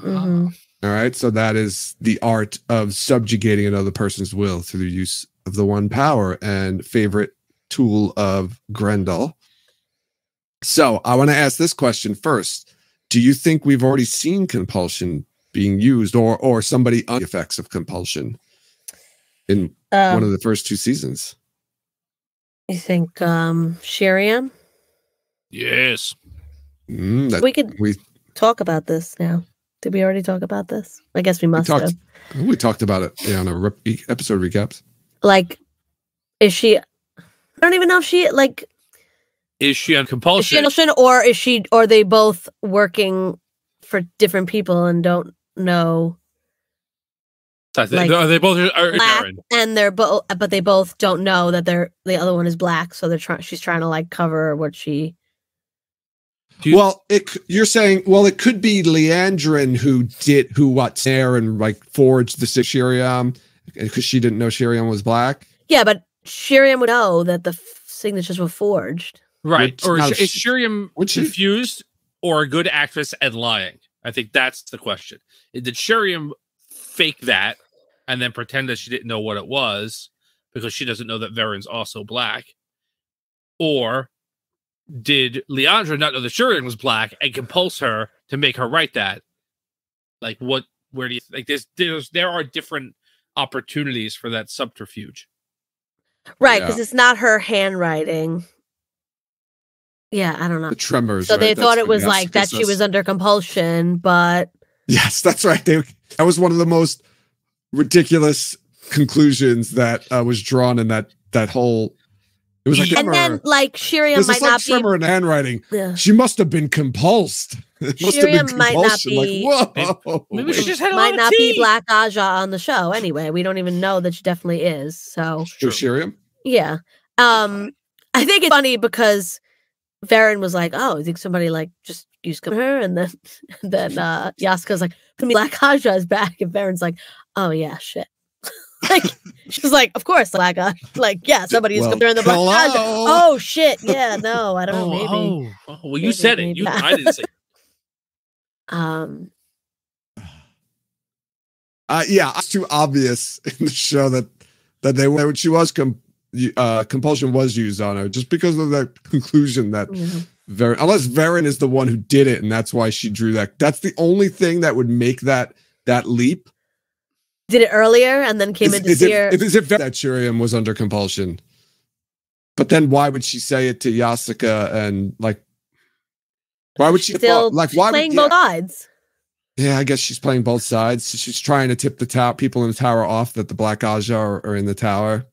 Mm-hmm. All right. So that is the art of subjugating another person's will through the use of the one power and favorite tool of Grendel. So I want to ask this question first. Do you think we've already seen compulsion being used or somebody on the effects of compulsion in one of the first 2 seasons? You think Shiriam? Yes. We could talk about this now. Did we already talk about this? I guess we must have. We talked about it on our episode recaps. Like, is she? I don't even know if she like. Is she on compulsion? Or is she? Or are they both working for different people and don't know? Are they both are black, and they're both, but they both don't know that the other one is black. So she's trying to like cover what she. You're saying, it could be Leandrin who snare and like forged the Shiriam because she didn't know Shiriam was black. Yeah, but Shiriam would know that the signatures were forged. Right. Or is Shiriam confused or a good actress and lying? I think that's the question. Did Shiriam fake that and then pretend that she didn't know what it was because she doesn't know that Veren's also black? Or did Leandra not know that Shiriam was black and compulse her to make her write that? Like, where do you like? There are different opportunities for that subterfuge, right? Because it's not her handwriting. Yeah, I don't know. The tremors. So they thought it was like that she was under compulsion, but yes, that's right. That was one of the most ridiculous conclusions that was drawn in that whole. It was like and then like Shiriam might not be tremor in handwriting. Yeah. She must have been compulsed. Shiriam might not be. Like, whoa. Maybe she just had might not be Black Aja on the show anyway. We don't even know that she definitely is. So Shiriam. Yeah. I think it's funny because Varen was like, "Oh, I think somebody like just used her," and then Yaska's like, "Black Aja is back," and Varen's like, "Oh yeah, shit." Like she's like, "Of course, Black Aja." Like, yeah, somebody used her in the Black Aja. Oh shit, yeah, no, I don't know, maybe. Well, you said it. I didn't say. Yeah, it's too obvious in the show that she was compulsion was used on her just because of that conclusion that unless Varen is the one who did it and that's why she drew that. That's the only thing that would make that leap. Did it earlier and then came into Seer. If that Shiriam was under compulsion, but then why would she say it to Yasuka and like? Why would she still playing both sides? Yeah, I guess she's playing both sides. She's trying to tip the people in the tower off that the Black Aja are in the tower.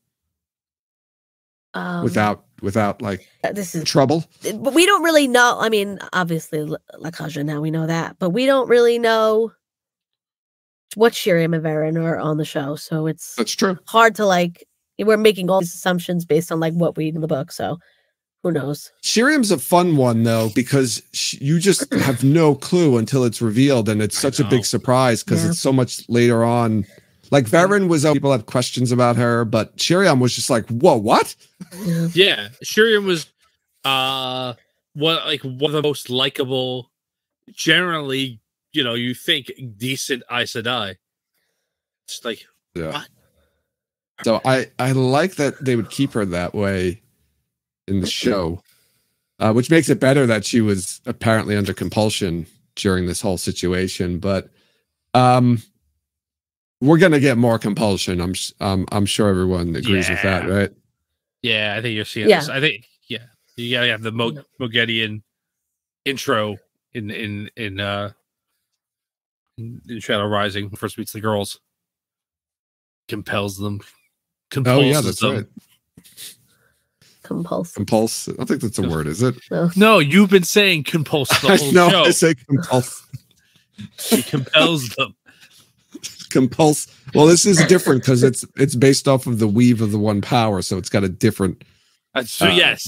Without like this is trouble. But we don't really know. I mean, obviously, Black Aja now we know that, but we don't really know what Shiriam and Varen are on the show. So that's true. Hard to like. We're making all these assumptions based on like what we read in the book. So who knows? Shiriam's a fun one though because you just have no clue until it's revealed, and it's such a big surprise because it's so much later on. Like Varen was, people had questions about her, but Shiriam was just like, "Whoa, what?" Yeah, Shiriam was one of the most likable. Generally, you think decent Aes Sedai. It's like, what? So I like that they would keep her that way in the show, which makes it better that she was apparently under compulsion during this whole situation. But we're gonna get more compulsion. I'm sure everyone agrees with that, right? Yeah, I think you're seeing this. I think you gotta have the Mogedian intro in Shadow Rising. First meets the girls, compels them. Oh yeah, that's right. Compulse. I don't think that's a word, is it? No, you've been saying compulse the whole no, show. I say compulse. She compels them. Compulse. Well, this is different because it's based off of the weave of the one power, so it's got a different So yes,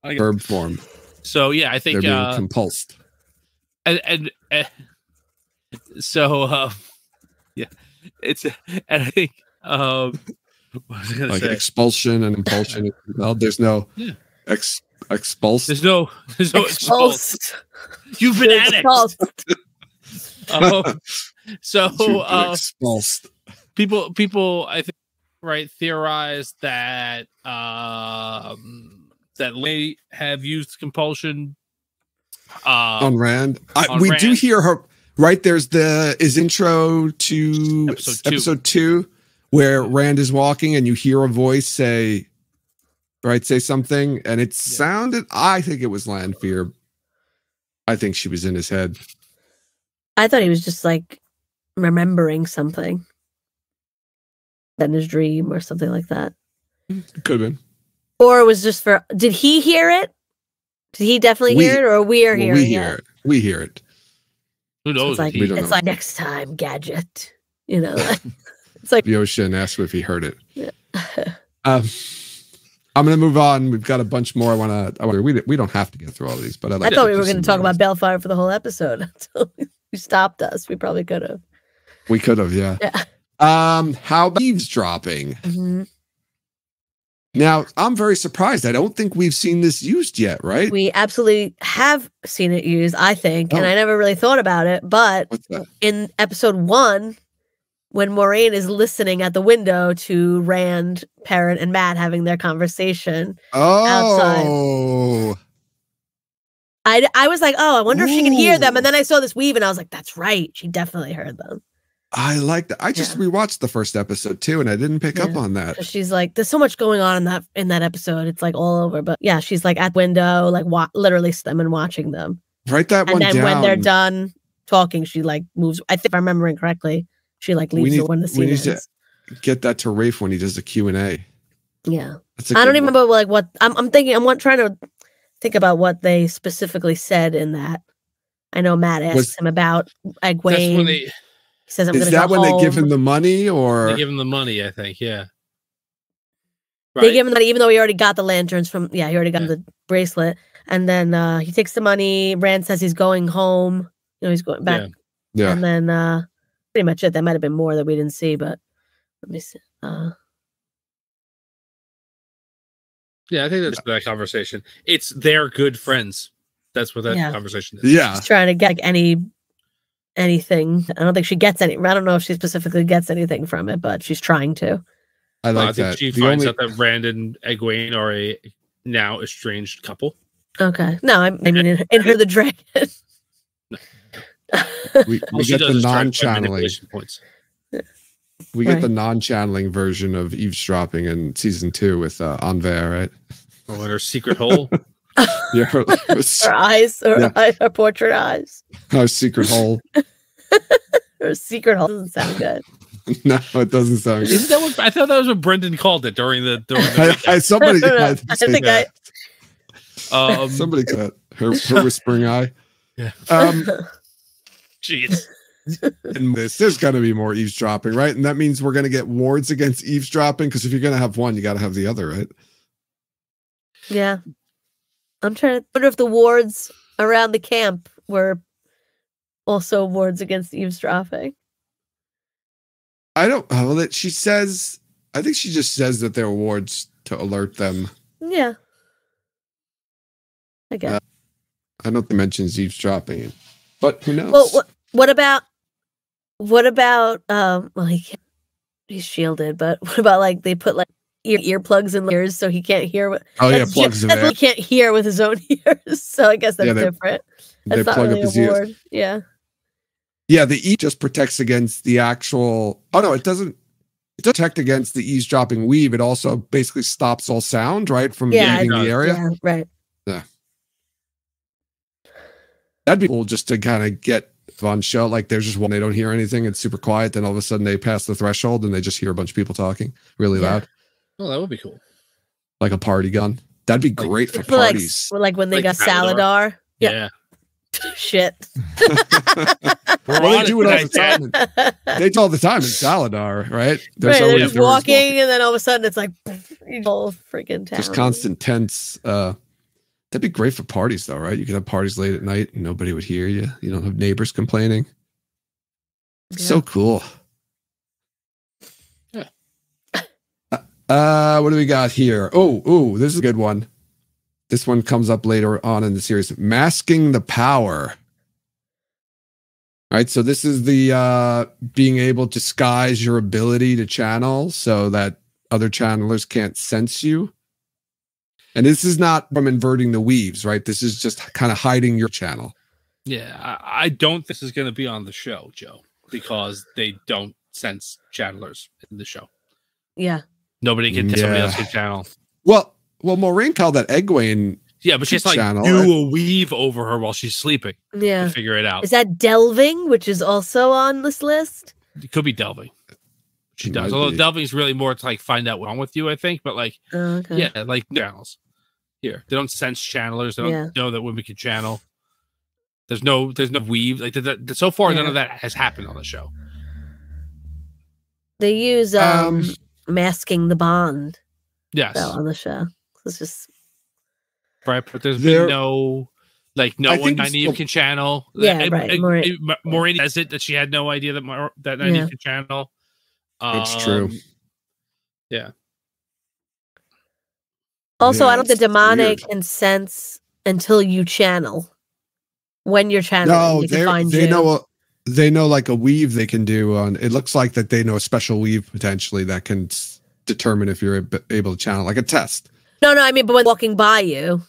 verb form. So yeah, I think they're being compulsed. And so yeah, it's and I think what was I gonna like say? Expulsion and impulsion. Well, there's no expulsed. There's no expulsed. You've been annexed. So expulsed. People I think theorize that that Lay have used compulsion on Rand. On we Rand. do hear her right. There's his intro to episode 2 where Rand is walking and you hear a voice say something, and it sounded, I think it was Lanfear. I think she was in his head. I thought he was just like remembering something in his dream or something like that. Could have been. Or it was just for, did he hear it? Did he definitely hear it, or we are hearing we hear it? We hear it. Who knows? So it's like next time, Gadget. You know, it's like the ocean asked if he heard it. Yeah. I'm going to move on. We've got a bunch more. We don't have to get through all these, but I thought we were going to talk about Bellfire for the whole episode until you stopped us. We probably could have. We could have, yeah. How about eavesdropping? Mm-hmm. Now, I'm very surprised. I don't think we've seen this used yet, right? We absolutely have seen it used, I think, and I never really thought about it. But in episode 1, when Moraine is listening at the window to Rand, Perrin, and Matt having their conversation outside. I was like, I wonder if she can hear them. And then I saw this weave and I was like, that's right. She definitely heard them. I like that. I just rewatched the first episode too, and I didn't pick up on that. She's like, there's so much going on in that episode. It's like all over. But yeah, she's like at window, like literally stemming and watching them. Write that one down. And then when they're done talking, she like moves. I think if I'm remembering correctly, she like leaves when the scene ends. To get that to Rafe when he does the Q&A. Yeah, I don't even remember like what I'm thinking. I'm trying to think about what they specifically said in that. I know Matt asked him about Egwene. He says, "I'm going to go home." Is that when they give him the money, or they give him the money? I think, yeah. Right. They give him that, even though he already got the lanterns from. Yeah, he already got the bracelet, and then he takes the money. Rand says he's going home. You know, he's going back. Yeah. And then pretty much it. There might have been more that we didn't see, but let me see. Yeah, I think that's that conversation. It's their good friends. That's what that conversation is. Yeah, she's trying to get anything. I don't think she gets any. I don't know if she specifically gets anything from it, but she's trying to. I think she finds out that Rand and Egwene are a now estranged couple. Okay, no, I mean in her the dragon. we get the non-channeling points. We get the non-channeling version of eavesdropping in season 2 with Anver, right? Oh, and her secret hole. Yeah, her eyes, her portrait eyes. Her secret hole. Her secret hole doesn't sound good. No, it doesn't sound good. Isn't that what, I thought that was what Brendan called it during the somebody. Somebody got her whispering eye. Yeah. Jeez. And there's going to be more eavesdropping, right? And that means we're going to get wards against eavesdropping, because if you're going to have one, you got to have the other, right? Yeah. I'm trying to wonder if the wards around the camp were also wards against eavesdropping. I don't know that she says. I think she just says that they're wards to alert them. Yeah. I guess. I don't think it mentions eavesdropping, but who knows? Well, what about? Well, he's shielded, but what about like they put like earplugs in ears so he can't hear what? Oh yeah, plugs in there. He can't hear with his own ears, so I guess that's different. That's not really a ward. Yeah. Yeah, the E just protects against the actual. Oh no, it doesn't. It doesn't protect against the eavesdropping weave. It also basically stops all sound, right, from leaving the area. Yeah, right. Yeah. That'd be cool just to kind of get on show. Like there's just one, they don't hear anything. It's super quiet. Then all of a sudden they pass the threshold and they just hear a bunch of people talking really loud. Oh, that would be cool. Like a party gun. That'd be great for parties. Like when they got Saladar. Yeah. Shit. Well, they do it all the time. They do all the time in Saladar, right? They're just walking, and then all of a sudden it's like whole freaking town. Just constant tense. That'd be great for parties, though, right? You could have parties late at night, and nobody would hear you. You don't have neighbors complaining. Yeah. So cool. Yeah. What do we got here? Oh, this is a good one. This one comes up later on in the series. Masking the power. All right, so this is the being able to disguise your ability to channel so that other channelers can't sense you. And this is not from inverting the weaves, right? This is just kind of hiding your channel. Yeah, I don't think this is going to be on the show, Joe, because they don't sense channelers in the show. Yeah. Nobody can tell somebody else can channel. Well, Maureen called that Egwene. Yeah, but she's like do a weave over her while she's sleeping. Yeah. To figure it out. Is that delving, which is also on this list? It could be delving. She does. Although delving is really more to like find out what's wrong with you, I think. But like, yeah, like channels. Here, they don't sense channelers. They don't know that women can channel. There's no weave. Like so far, none of that has happened on the show. They use masking the bond. Yes, on the show. It's just right, but there's been no one Nynaeve can channel. Yeah, right. Maureen says it that she had no idea that Nynaeve can channel. It's true. Yeah. Also, I don't think the demonic can sense until you channel. When you're channeling, they know like a weave they can do on. It looks like that they know a special weave potentially that can determine if you're able to channel, like a test. No, I mean, but when walking by you,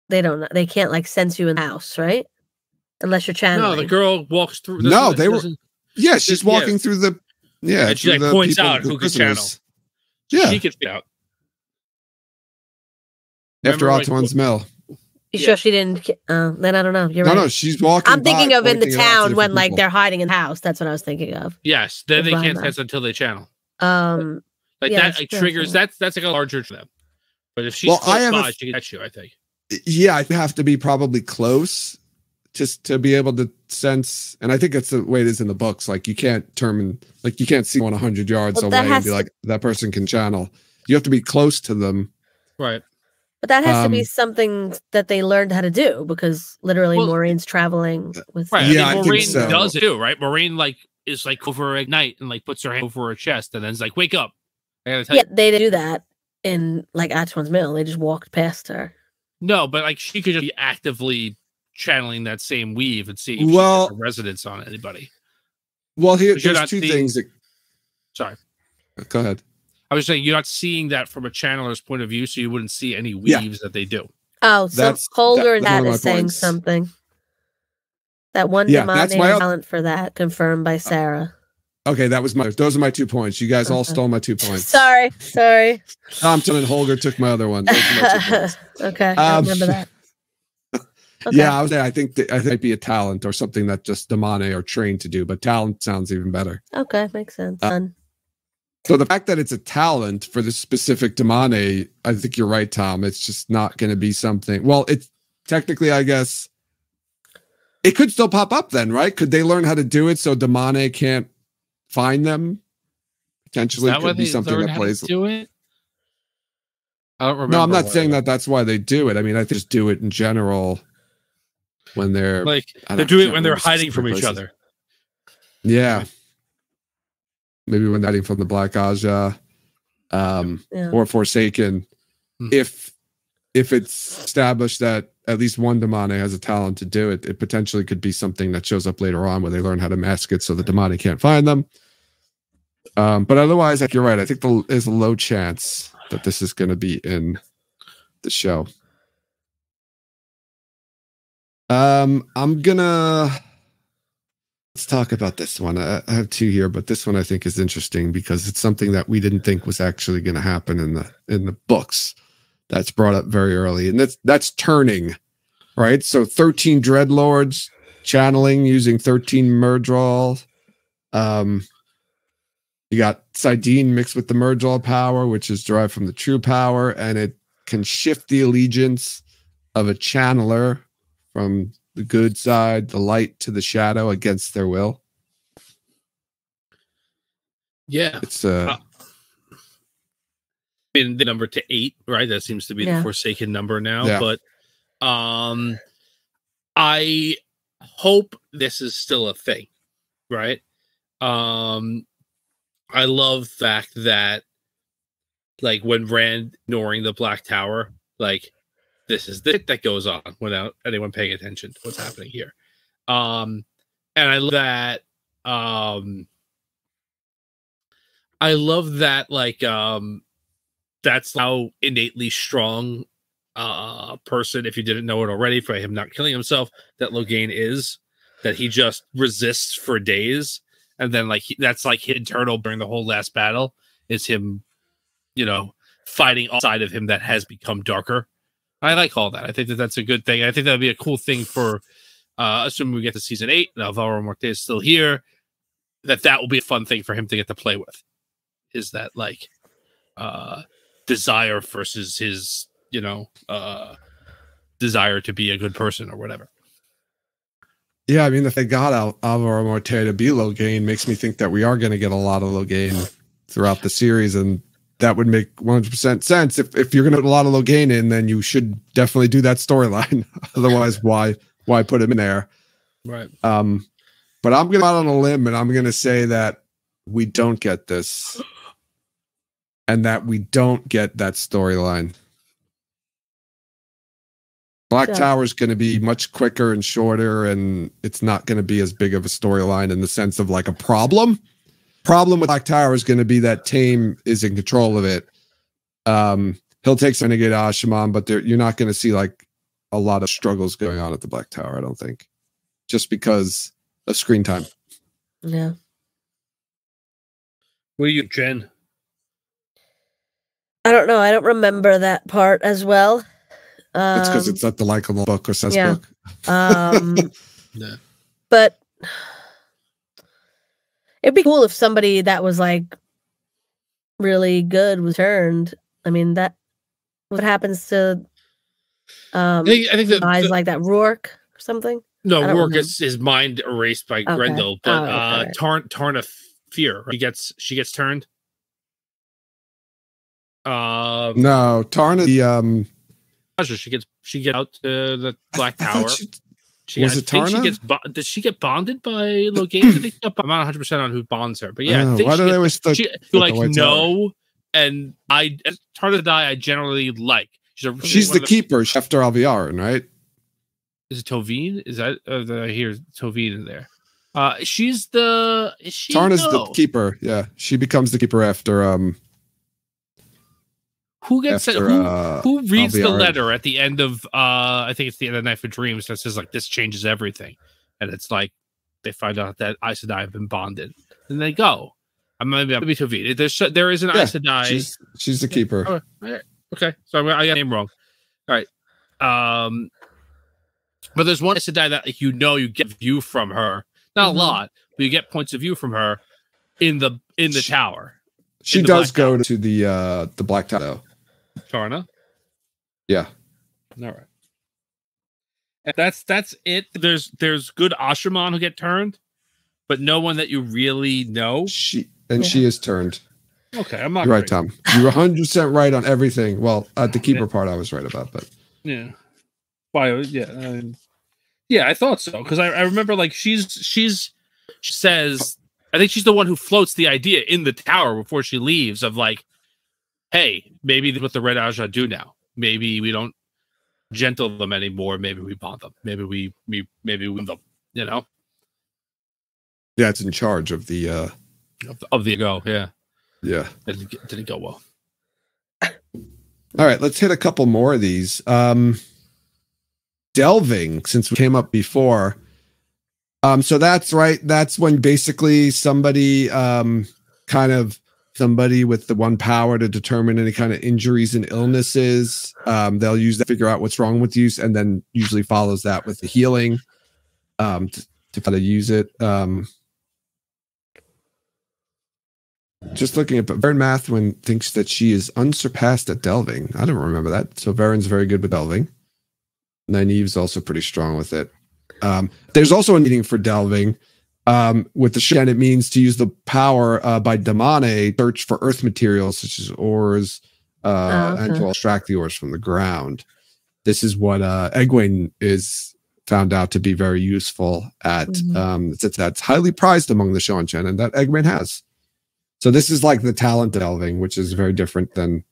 they don't. They can't like sense you in the house, right? Unless you're channeling. No, the girl walks through. Yeah, she's walking through the. Yeah, and she like points out who can channel. Yeah, she can figure out. After Ottoman's Mill. You sure she didn't? Then I don't know. You're right. No, she's walking. I'm thinking of in the town when like they're hiding in the house. That's what I was thinking of. Yes, then they can't sense until they channel. Like that triggers. That's like a larger to them. But if she's close by, she can catch you. I think. Yeah, I have to be probably close just to be able to sense. And I think that's the way it is in the books. Like you can't see 100 yards away and be like that person can channel. You have to be close to them. Right. But that has to be something that they learned how to do because literally Maureen's traveling with. Right. Yeah, I mean, Maureen does it too, right? Maureen is over at night and puts her hand over her chest and then is like, "Wake up!" I gotta tell you. They do that in Atchman's Mill. They just walked past her. No, but she could just be actively channeling that same weave and see if she has a resonance on anybody. Well, there's two things. Sorry. Go ahead. I was saying you're not seeing that from a channeler's point of view, so you wouldn't see any weaves that they do. Oh, so Holger is saying something. That one demonic talent for that confirmed by Sarah. Okay, those are my 2 points. You guys all stole my 2 points. Sorry. Thompson and Holger took my other one. Those are my 2 points. Okay, I remember that. Okay. Yeah, I think it might be a talent or something that just demone are trained to do, but talent sounds even better. Okay, makes sense. So the fact that it's a talent for this specific demone, I think you're right, Tom. It's just not going to be something. Well, it's technically, I guess, it could still pop up then, right? Could they learn how to do it so demone can't find them? Potentially, could be something that plays. Do it? I don't remember. No, I'm not saying that that's why they do it. I mean, I just do it in general when they're they do it when they're hiding from each other. Yeah. Maybe when hiding from the Black Aja or Forsaken. If it's established that at least one demone has a talent to do it, it potentially could be something that shows up later on where they learn how to mask it so the demone can't find them. But otherwise, you're right. I think there's a low chance that this is going to be in the show. Let's talk about this one. I have 2 here, but this one I think is interesting because it's something that we didn't think was actually going to happen in the books. That's brought up very early, and that's turning, right? So 13 Dreadlords channeling using 13 Myrddraal. You got Sidene mixed with the Myrddraal power, which is derived from the true power, and it can shift the allegiance of a channeler from the good side, the light to the shadow against their will. Yeah. It's been the number to 8, right? That seems to be the Forsaken number now. Yeah. But I hope this is still a thing, right? I love the fact that, like, when Rand ignoring the Black Tower, like, this is the shit that goes on without anyone paying attention to what's happening here. And I love that, like, that's how innately strong person, if you didn't know it already, for him not killing himself, that Logain is, that he just resists for days. And then, like, that's like internal during the whole last battle, is him, you know, fighting outside of him that has become darker. I like all that. I think that that's a good thing. I think that'd be a cool thing for, assuming we get to season 8, and Alvaro Morte is still here, that will be a fun thing for him to get to play with. Is that, like, desire versus his, you know, desire to be a good person or whatever. Yeah, I mean, if they got Alvaro Morte to be Logain, makes me think that we are going to get a lot of Logain throughout the series, and that would make 100% sense. If you're going to put a lot of Logain in, then you should definitely do that storyline. Otherwise, why put him in there? Right. But I'm going to go out on a limb, and I'm going to say that we don't get this, and that we don't get that storyline. Black Tower is going to be much quicker and shorter, and it's not going to be as big of a storyline in the sense of, like, a problem. Problem with Black Tower is going to be that Tame is in control of it. He'll take Renegade Ashaman, but you're not going to see, like, a lot of struggles going on at the Black Tower, I don't think. Just because of screen time. Yeah. What are you, Jen? I don't know. I don't remember that part as well. It's because it's not the likable book or says book. Yeah. But it'd be cool if somebody that was, like, really good was turned. I mean, that what happens to I think that guys like that, Rourke or something. No, Rourke gets his mind erased by Grendel, but right. Tarna Fear, she gets turned. No, Tarna the she gets out to the Black Tower. Was it Tarna? Does she get bonded by Logain? I'm not 100% on who bonds her, but yeah, I think she like no. And Tarna die I generally like. She's the keeper after Alviarin, right? Is it Tovine? Is that I hear Tovine in there? She's the. Is she? Tarna's the keeper. Yeah, she becomes the keeper after Who gets it? Who reads the letter at the end of I think it's the end of Night for Dreams that says, like, this changes everything, and it's like they find out that Aes Sedai have been bonded, and they go. Maybe Tovine. There is an Aes Sedai. She's the keeper. Okay, so I got the name wrong. All right. But there's one Aes Sedai that, like, you get view from her. Not a lot, but you get points of view from her in the tower. She does go to the Black Tower, though. Tarna? Yeah. All right. And that's it. There's good Ashaman who get turned, but no one that you really know. She is turned. Okay, I'm not right, Tom. You were 100% right on everything. Well, at the keeper part, I was right about, but yeah. Why? Yeah. Yeah, I thought so, because I remember, like, she says, I think she's the one who floats the idea in the tower before she leaves of, like, hey, maybe what the Red Aja do now. Maybe we don't gentle them anymore. Maybe we bond them. Maybe we win them. You know? Yeah, it's in charge of the of the go. Yeah. Yeah. It didn't go well. All right, let's hit a couple more of these. Delving, since we came up before. So that's right. That's when basically somebody somebody with the one power to determine any kind of injuries and illnesses. They'll use that to figure out what's wrong with you, and then usually follows that with the healing to try to use it. Just looking at Varen Mathwin thinks that she is unsurpassed at delving. I don't remember that. So Varen's very good with delving. Nynaeve's also pretty strong with it. There's also a meaning for delving. With the and it means to use the power by Damane, search for earth materials such as ores, and to extract the ores from the ground. This is what Egwene is found out to be very useful at. That's highly prized among the Seanchan, and that Egwene has. So this is like the talent delving, which is very different than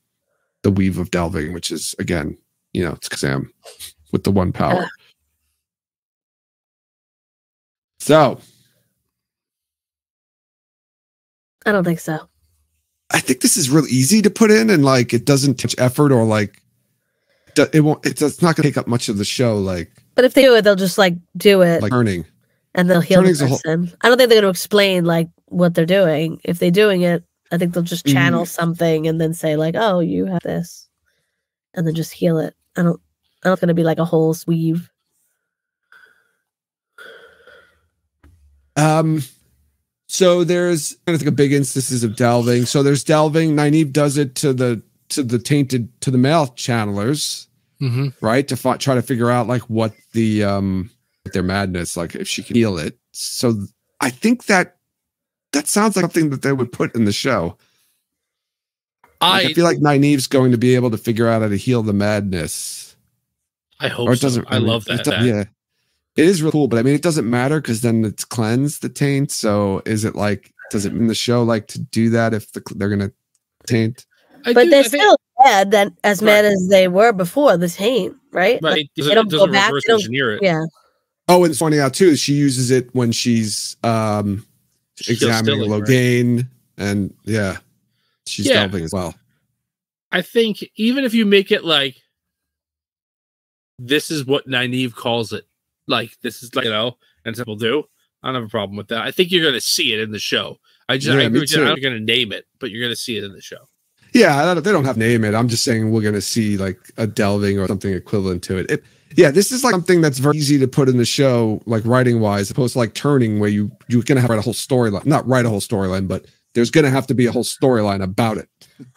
the weave of delving, which is, again, it's Kazam with the one power. So I don't think so. I think this is real easy to put in, and like it doesn't take effort, or like it won't. It's not going to take up much of the show. Like, but if they do it, they'll just like do it, like turning, and they'll heal the person. I don't think they're going to explain like what they're doing. If they're doing it, I think they'll just channel something and then say like, "Oh, you have this," and then just heal it. I don't going to be like a whole weave. So there's, I think, a big instances of delving. So there's delving. Nynaeve does it to the male channelers, right? To try to figure out like what their madness, like if she can heal it. So I think that sounds like something that they would put in the show. I feel like Nynaeve's going to be able to figure out how to heal the madness. I hope so. I love that. Yeah. It is really cool, but I mean, it doesn't matter because then it's cleansed the taint. So is it like, does it in the show like to do that if they're going to taint? But they're still mad as mad as they were before the taint, right? Right. Like, they don't go back. Reverse engineer it. Yeah. Oh, and it's pointing out too, she uses it when she's examining Logain, right? And she's delving as well. I think even if you make it like, this is what Nynaeve calls it. Like, this is like, and people do. I don't have a problem with that. I think you're going to see it in the show. I agree with you. I'm not going to name it, but you're going to see it in the show. Yeah, they don't have to name it. I'm just saying we're going to see like a delving or something equivalent to it. This is like something that's very easy to put in the show, like writing wise, opposed to like turning, where you're going to have to write a whole storyline. Not write a whole storyline, but there's going to have to be a whole storyline about it.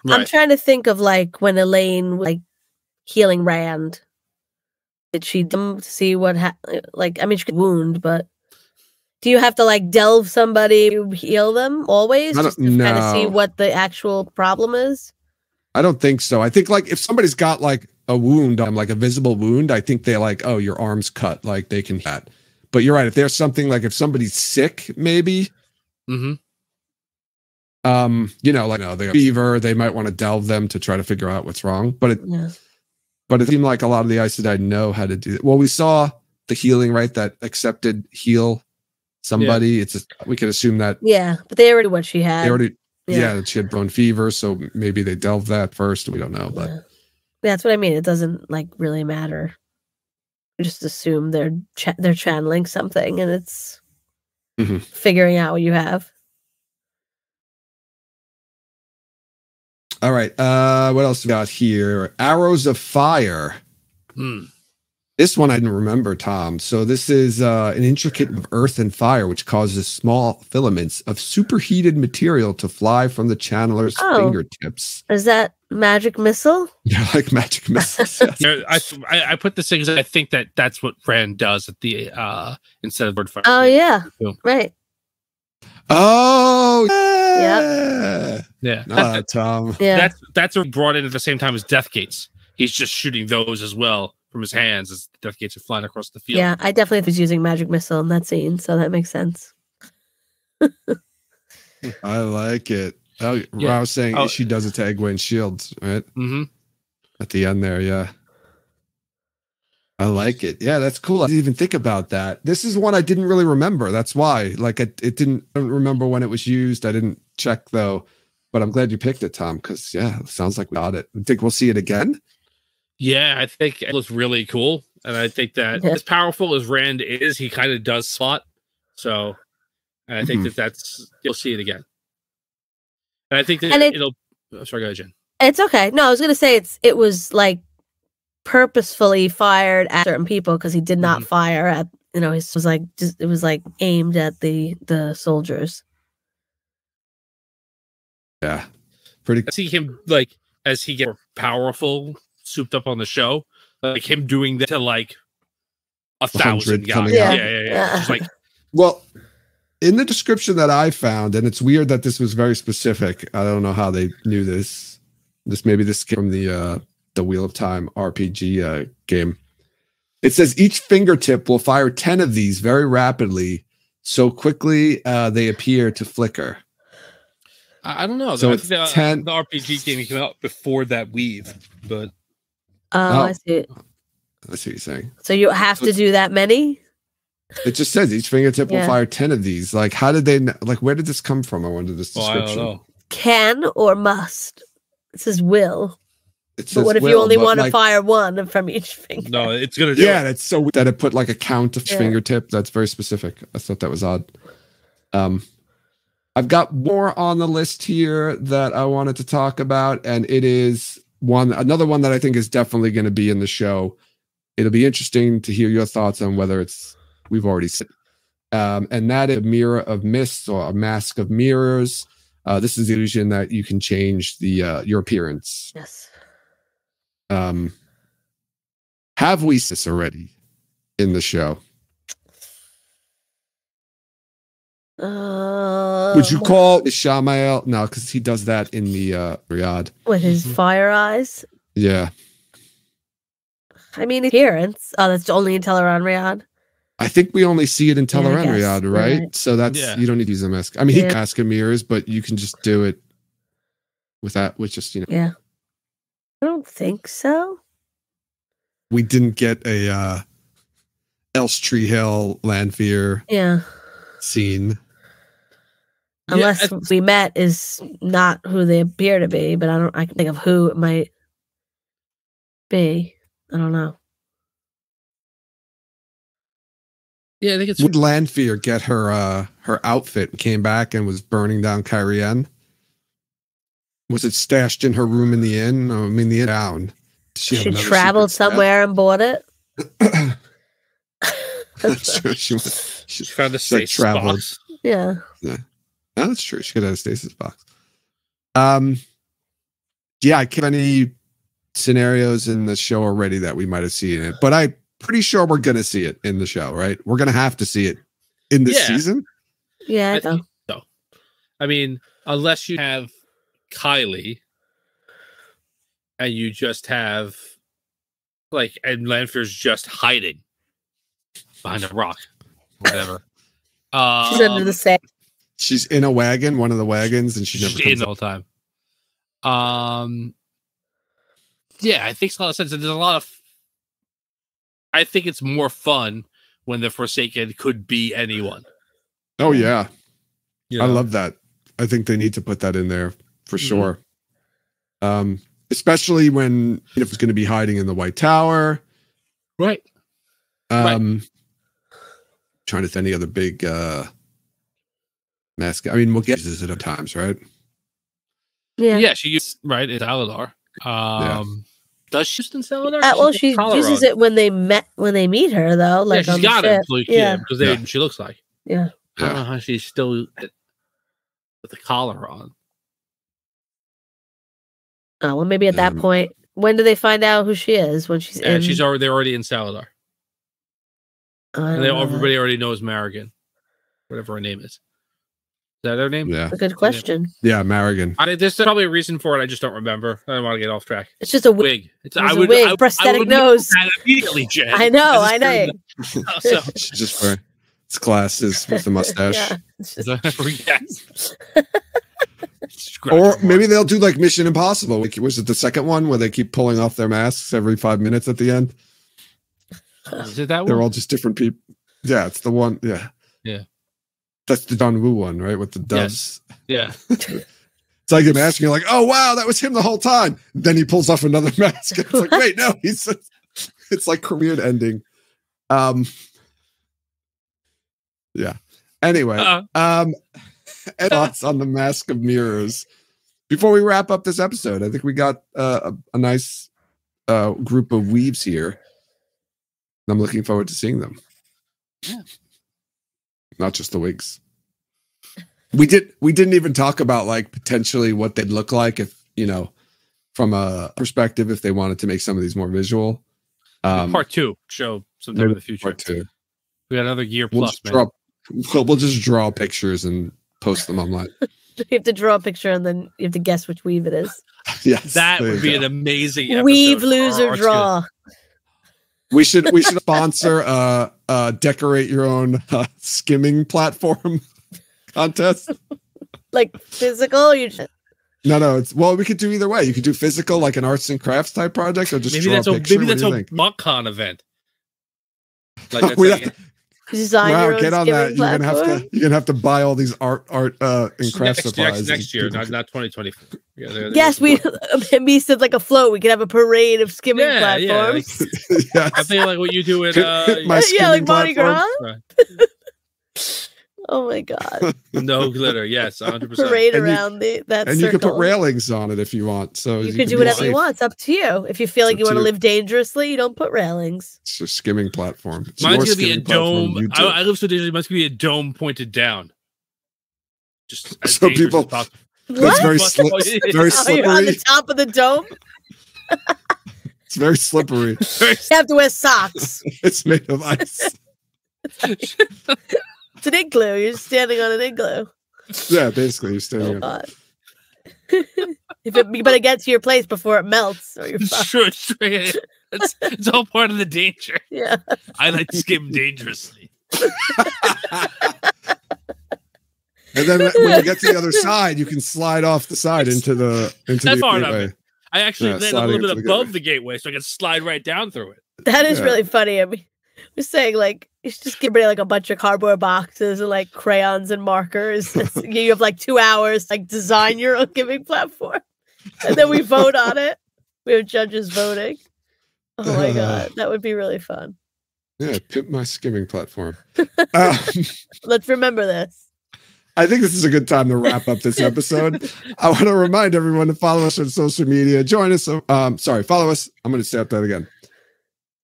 Right. I'm trying to think of like when Elaine like healing Rand. Did she see what like? I mean, she could wound, but do you have to like delve somebody to heal them always? Just to kind of see what the actual problem is. I don't think so. I think like if somebody's got like a wound, like a visible wound, I think they're like, oh, your arm's cut, like they can that. But you're right. If there's something like if somebody's sick, maybe. Mm-hmm. They have fever, they might want to delve them to try to figure out what's wrong. But it seemed like a lot of the Aes Sedai know how to do it. Well, we saw the healing, right? That accepted heal somebody. Yeah. We could assume that. Yeah, but they already what she had. They already, she had bone fever, so maybe they delved that first. We don't know, but that's what I mean. It doesn't like really matter. We just assume they're channeling something, and it's figuring out what you have. All right. What else we got here? Arrows of fire. This one I didn't remember, Tom. So this is an intricate of earth and fire, which causes small filaments of superheated material to fly from the channeler's fingertips. Is that magic missile? Yeah, like magic missiles. Yes. I put this in because I think that's what Rand does at the instead of word fire. Oh yeah, right. Oh yeah. Tom. Yeah, that's brought in at the same time as Death Gates. He's just shooting those as well from his hands as Death Gates are flying across the field. Yeah, I definitely was using magic missile in that scene, so that makes sense. I like it. I was saying she does it to Egwene's shields, right? Mm-hmm. At the end there, yeah. I like it. Yeah, that's cool. I didn't even think about that. This is one I didn't really remember. That's why. Like, I don't remember when it was used. I didn't check, though. But I'm glad you picked it, Tom, because, it sounds like we got it. I think we'll see it again. Yeah, I think it looks really cool. And I think that as powerful as Rand is, he kind of does slot. So I think you'll see it again. And I think that it'll... Oh, sorry, go ahead, Jen. It's okay. No, I was going to say it was like purposefully fired at certain people because he did not fire at, it was like aimed at the soldiers. Yeah. Pretty. I see him like, as he gets more powerful, souped up on the show, like him doing that to like 1,000 guys. coming Yeah, out. yeah. Just like, Well, in the description that I found, and it's weird that this was very specific. I don't know how they knew this. Maybe this came from the Wheel of Time RPG game. It says each fingertip will fire 10 of these very rapidly, so quickly they appear to flicker. I don't know. So I it's think 10. the RPG game came out before that weave, but I see. I see what you're saying. So you have to do that many? It just says each fingertip will fire 10 of these. Like, how did they? Like, where did this come from? I wonder this description. I don't know. Can or must? It says will. It says But what if you only want to fire one from each finger? No, it's gonna do it. That's so that it put like a count of fingertip. That's very specific. I thought that was odd. I've got more on the list here that I wanted to talk about, and it is another one that I think is definitely going to be in the show. It'll be interesting to hear your thoughts on whether we've already seen, and that is a mirror of mist or a mask of mirrors. This is the illusion that you can change your appearance. Yes. Have we seen this already in the show? Would you call Ishamael? No, because he does that in the Riyadh. With his fire eyes? Yeah. I mean, appearance. Oh, that's only in Teleron Riyadh. I think we only see it in Teleron Riyadh, right? Right. So that's you don't need to use a mask. I mean, he can mask of mirrors, but you can just do it with just Yeah. I don't think so. We didn't get a Elstree Hill Lanfear scene. Unless we met is not who they appear to be, but I can think of who it might be. I don't know. Yeah, I think it's. Would Lanfear get her outfit and came back and was burning down Kyrian? Was it stashed in her room in the inn? I mean, the inn down. She traveled somewhere and bought it. That's true. She found a stasis box. Yeah. No, that's true. She could have a stasis box. Yeah, I can't any scenarios in the show already that we might have seen it, but I'm pretty sure we're gonna see it in the show, right? We're gonna have to see it in this season. Yeah, I think so. I mean, unless you have Kylie and you just have and Lanfear's just hiding behind a rock, whatever. She's under the sand. She's in a wagon, one of the wagons, and she's in the whole time. Yeah, I think it's a lot of sense. There's a lot of. I think it's more fun when the Forsaken could be anyone. Oh yeah, I love that. I think they need to put that in there for sure. Especially when it's going to be hiding in the White Tower, right? Trying to think any other big mask. I mean, we'll get this at times, right? Yeah, she used in Aladar. Does she use in Aladar? Well, she uses it when they meet her, though. Like she's got it, because she looks like. Yeah. I don't know how she's still with the collar on. Oh well, maybe at that point. When do they find out who she is? When she's in? They're already in Saladar. And everybody already knows Marigan, whatever her name is. Is that her name? Yeah. A good question. Yeah, Marigan. There's probably a reason for it. I just don't remember. I don't want to get off track. It's just a wig. It's a wig, prosthetic nose. Immediately, Jen. I know. Just for its glasses with the mustache. Or maybe they'll do like Mission Impossible. Was it the second one where they keep pulling off their masks every 5 minutes at the end? Is it that one? They're all just different people. Yeah, it's the one. Yeah. Yeah. That's the Don Wu one, right? With the doves. Yeah. It's like a mask. And you're like, oh, wow, that was him the whole time. Then he pulls off another mask. It's like, wait, no. It's like career ending. Yeah. Anyway. And thoughts on the Mask of Mirrors. Before we wrap up this episode, I think we got a nice group of weaves here. I'm looking forward to seeing them. Yeah. Not just the wigs. We didn't even talk about like potentially what they'd look like if, from a perspective, if they wanted to make some of these more visual. Part 2 show sometime in the future. Part 2. We got another year We'll plus, just man. we'll just draw pictures and post them online. You have to draw a picture and then you have to guess which weave it is. Yes, That there would you be go. an amazing episode. Weave, for lose, our or art draw. We should sponsor decorate your own skimming platform contest. Like physical? No, it's we could do either way. You could do physical, like an arts and crafts type project, or just Maybe draw that's a picture. maybe What that's do you a think? MockCon event. Like that's We like, have design your Wow, own get on that. skimming You're gonna have to buy all these art and craft supplies. next year, not 2024. Yes, me said like a float. We could have a parade of skimming platforms. Yes. I think like what you do at My yeah, like skimming Mardi platform. Gras. Oh my god! No glitter. Yes, 100%. Parade And you- around that And circle. you can put railings on it if you want. So You could do be whatever you safe. want. It's up to you. If you feel like It's you up want to to you. live dangerously, you don't put railings. It's a skimming platform. It's Mine's your gonna be a skimming platform, dome. you do. I live so dangerously. Mine's gonna be a dome pointed down. Just as So dangerous people- as possible. It's What? very, Fuck. very Oh, you're on slippery. the top of the dome. It's very slippery. You have to wear socks. It's made of ice. It's an igloo. You're standing on an igloo. Yeah, basically, you're Oh standing up. god! You better get to your place before it melts, or you're fucked. Sure, it's all part of the danger. Yeah. I like to skim dangerously. And then when you get to the other side, you can slide off the side into the That's far enough. gateway. I actually Yeah, land a sliding little bit into the above the gateway, so I can slide right down through it. That is Yeah. really funny. I mean, we're saying like you should just give everybody like a bunch of cardboard boxes and like crayons and markers. You have like 2 hours to, like design your own giving platform, and then we vote on it. We have judges voting. Oh my god, that would be really fun. Yeah, pimp my skimming platform. Let's remember this. I think this is a good time to wrap up this episode. I want to remind everyone to follow us on social media. Join us. Follow us. I'm going to say that again.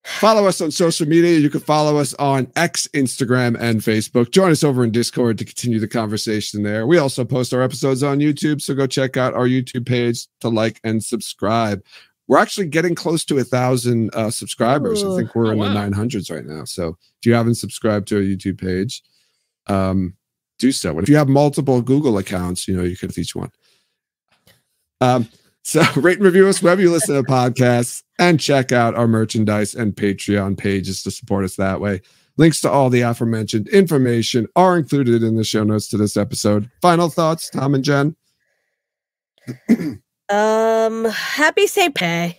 Follow us on social media. You can follow us on X, Instagram, and Facebook. Join us over in Discord to continue the conversation there. We also post our episodes on YouTube, so go check out our YouTube page to like and subscribe. We're actually getting close to 1,000 subscribers. I think we're in the 900s right now. So if you haven't subscribed to our YouTube page, do so. And if you have multiple Google accounts, you could with each one. So rate and review us wherever you listen to podcasts, and check out our merchandise and Patreon pages to support us that way. Links to all the aforementioned information are included in the show notes to this episode. Final thoughts, Tom and Jen? Happy St. Patty's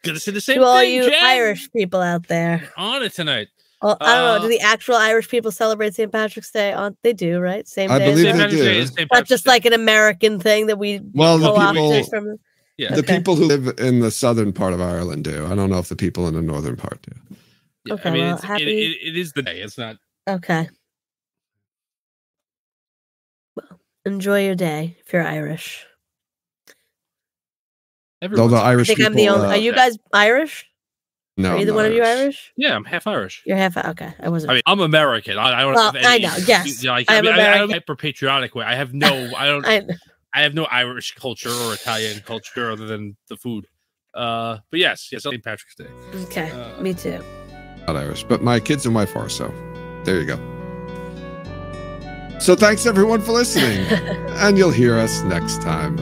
Gonna say the same to all thing, you Jen. Irish people out there. On it tonight. Well, I don't know. Do the actual Irish people celebrate St. Patrick's Day? They do, right? Same I day. believe St. they Patrick's do. Day is St. Not Patrick's just Day. like an American thing that we Well, the co-opted people, from. Yeah. the Okay. people who live in the southern part of Ireland do. I don't know if the people in the northern part do. Yeah, Okay, I mean, well, it happy- it is the day. It's not. Okay. Well, enjoy your day if you're Irish. Though Everyone's the I Irish think people, I'm the only. Are you guys Irish? no, Are I'm either not one of you Irish? Yeah, I'm half Irish. You're half. Okay, I wasn't. I mean, I'm American. I don't. Well, have I any, know, yes. Like, I I am mean, I don't American. hyper patriotic way. I have no. I don't. I, I have no Irish culture or Italian culture other than the food. But yes, St. Patrick's Day. okay, me too. not Irish, but my kids and wife are, so there you go. So thanks everyone for listening, and you'll hear us next time.